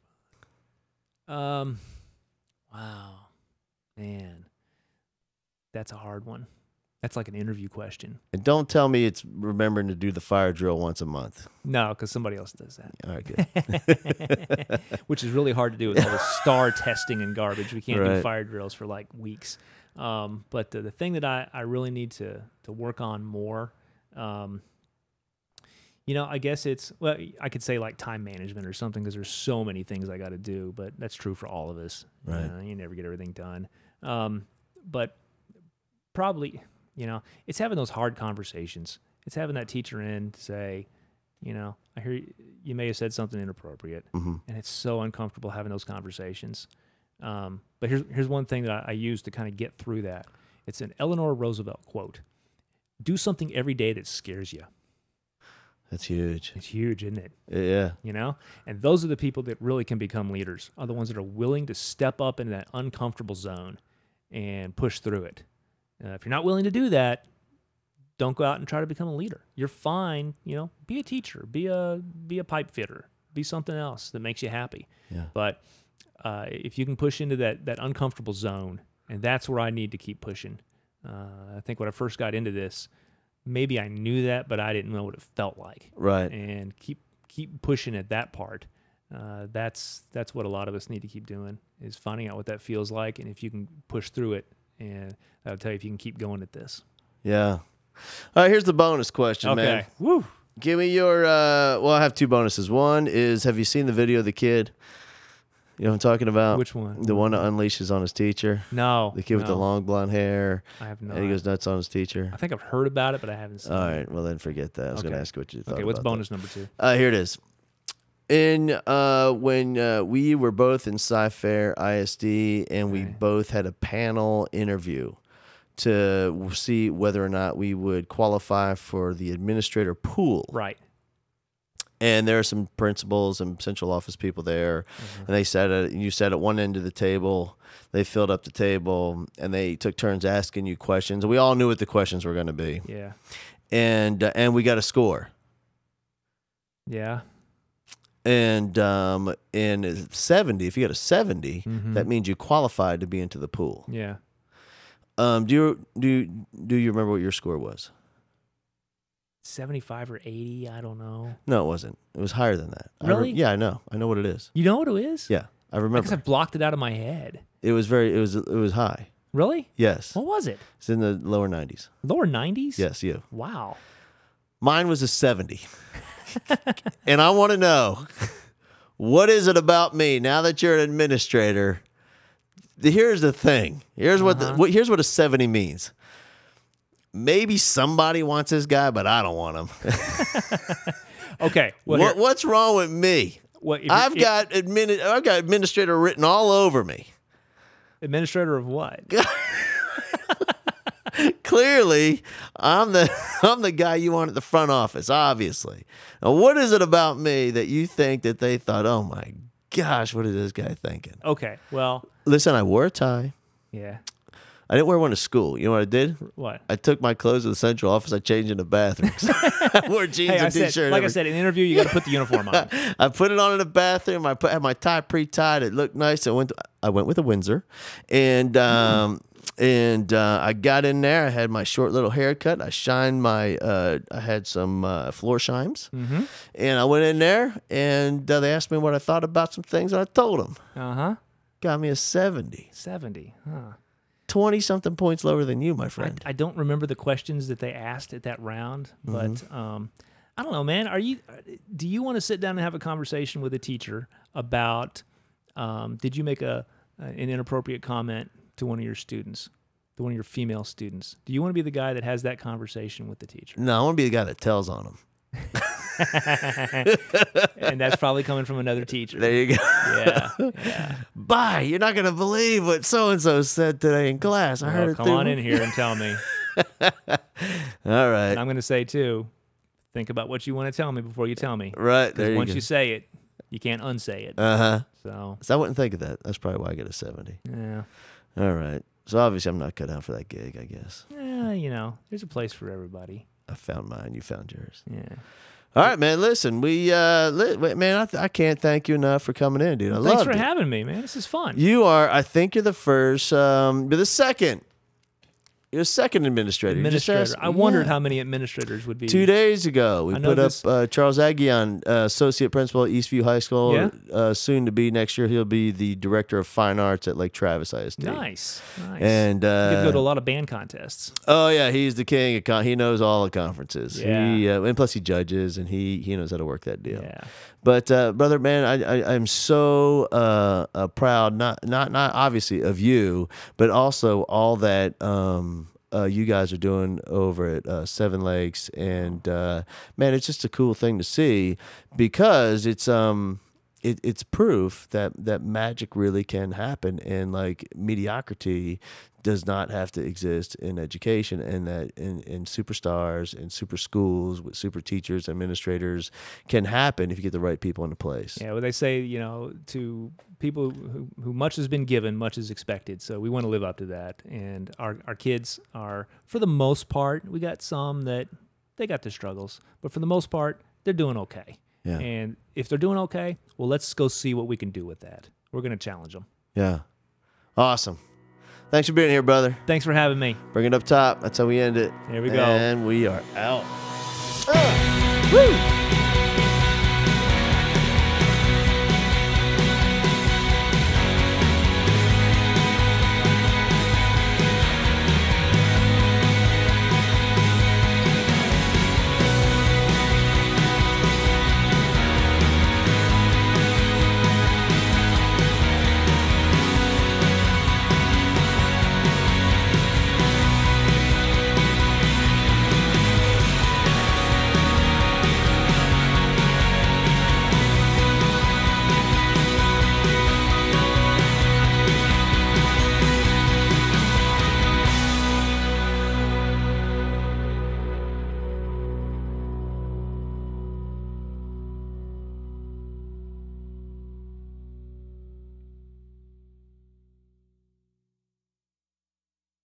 B: Wow. Man. That's a hard one. That's like an interview question.
A: And don't tell me it's remembering to do the fire drill once a month.
B: No, because somebody else does that.
A: All right, good.
B: Which is really hard to do with all the STAR testing and garbage. We can't do
A: Right.
B: fire drills for like weeks. But the thing that I really need to work on more, I guess it's, well, I could say like time management or something, because there's so many things I got to do, but that's true for all of us.
A: Right.
B: You never get everything done. But probably, it's having those hard conversations. It's having that teacher in to say, I hear you may have said something inappropriate,
A: Mm-hmm.
B: and it's so uncomfortable having those conversations. But here's one thing that I use to kind of get through that. It's an Eleanor Roosevelt quote: "Do something every day that scares you."
A: That's huge.
B: It's huge, isn't it?
A: Yeah.
B: And those are the people that really can become leaders, are the ones that are willing to step up into that uncomfortable zone and push through it. If you're not willing to do that, don't go out and try to become a leader. You're fine, be a teacher, be a pipe fitter, be something else that makes you happy.
A: Yeah.
B: But if you can push into that uncomfortable zone, and that's where I need to keep pushing. I think when I first got into this, maybe I knew that, but I didn't know what it felt like.
A: Right.
B: And keep pushing at that part. That's what a lot of us need to keep doing, is finding out what that feels like, and if you can push through it, and that'll tell you if you can keep going at this.
A: Yeah. All right, here's the bonus question, man.
B: Okay. Woo.
A: Give me your, well, I have two bonuses. One is, have you seen the video of the kid? You know what I'm talking about?
B: Which one?
A: The one that unleashes on his teacher.
B: No.
A: The kid with the long blonde hair.
B: I have no.
A: And he goes nuts on his teacher.
B: I think I've heard about it, but I haven't seen it.
A: All right, well then forget that. I was going to ask you what you thought.
B: Okay, what's bonus number 2?
A: Here it is. When we were both in Sci-Fair ISD, and we both had a panel interview to see whether or not we would qualify for the administrator pool.
B: Right.
A: And there are some principals and central office people there, and they sat you sat at one end of the table. They filled up the table, and they took turns asking you questions. And we all knew what the questions were going to be.
B: Yeah.
A: And we got a score.
B: Yeah.
A: And in 70, if you got a 70, that means you qualified to be into the pool.
B: Yeah.
A: Do you remember what your score was?
B: 75 or 80, I don't know.
A: No, it wasn't. It was higher than that.
B: Really?
A: Yeah, I know. I know what it is.
B: You know what it is?
A: Yeah, I remember.
B: Because I blocked it out of my head.
A: It was high.
B: Really?
A: Yes.
B: What was it?
A: It's in the lower 90s.
B: Lower 90s?
A: Yes, you.
B: Wow.
A: Mine was a 70. And I want to know, what is it about me now that you're an administrator? Here's the thing. Here's here's what a 70 means. Maybe somebody wants this guy, but I don't want him.
B: Okay. Well,
A: what's wrong with me? I've got administrator written all over me.
B: Administrator of what?
A: Clearly, I'm the guy you want at the front office, obviously. Now, what is it about me that you think that they thought, oh my gosh, what is this guy thinking?
B: Okay, well.
A: Listen, I wore a tie.
B: Yeah.
A: I didn't wear one to school. You know what I did?
B: What?
A: I took my clothes to the central office. I changed in the bathroom. I wore jeans and t-shirt.
B: Like I said, in an interview, you got to put the uniform on.
A: I put it on in the bathroom. I had my tie pre-tied. It looked nice. I went with a Windsor, and I got in there. I had my short little haircut. I shined my. I had some floor shimes, and I went in there, and they asked me what I thought about some things, and I told them. Got me a 70.
B: 70, huh?
A: 20-something points lower than you, my friend.
B: I don't remember the questions that they asked at that round, but I don't know, man. Do you want to sit down and have a conversation with a teacher about did you make an inappropriate comment to one of your students, to one of your female students? Do you want to be the guy that has that conversation with the teacher?
A: No, I want to be the guy that tells on them.
B: And that's probably coming from another teacher.
A: There you go.
B: Yeah.
A: Bye. You're not going to believe what so-and-so said today in class. I heard it.
B: Come on in here and tell me.
A: All right.
B: And I'm going to say, too, think about what you want to tell me before you tell me.
A: Right. There you
B: once
A: go.
B: you say it, you can't unsay it. So
A: I wouldn't think of that. That's probably why I get a 70.
B: Yeah.
A: All right. So obviously I'm not cut out for that gig, I guess.
B: Yeah, there's a place for everybody.
A: I found mine. You found yours.
B: Yeah.
A: All right, man. Listen, I can't thank you enough for coming in, dude.
B: Thanks for having me, man. This is fun.
A: You are. I think you're the first. You're the second. You're the second administrator.
B: I wondered how many administrators would be.
A: 2 days ago, we put up Charles Aguion, associate principal at Eastview High School.
B: Yeah?
A: Soon to be next year, he'll be the director of fine arts at Lake Travis ISD.
B: Nice.
A: And
B: you get to go to a lot of band contests.
A: Oh yeah, he's the king. He knows all the conferences.
B: Yeah.
A: And plus he judges, and he knows how to work that deal.
B: Yeah.
A: But brother, man, I'm so proud, not obviously of you, but also all that you guys are doing over at Seven Lakes, and man, it's just a cool thing to see, because it's proof that magic really can happen, and like mediocrity does not have to exist in education, and that in superstars and super schools with super teachers, administrators can happen if you get the right people into place.
B: Yeah, well, they say, to people who much has been given, much is expected. So we want to live up to that. And our kids are, for the most part, we got some that they got their struggles, but for the most part, they're doing okay.
A: Yeah.
B: And if they're doing okay, well, let's go see what we can do with that. We're going to challenge them.
A: Yeah. Awesome. Thanks for being here, brother.
B: Thanks for having me.
A: Bring it up top. That's how we end it.
B: Here we go.
A: And we are out. Woo!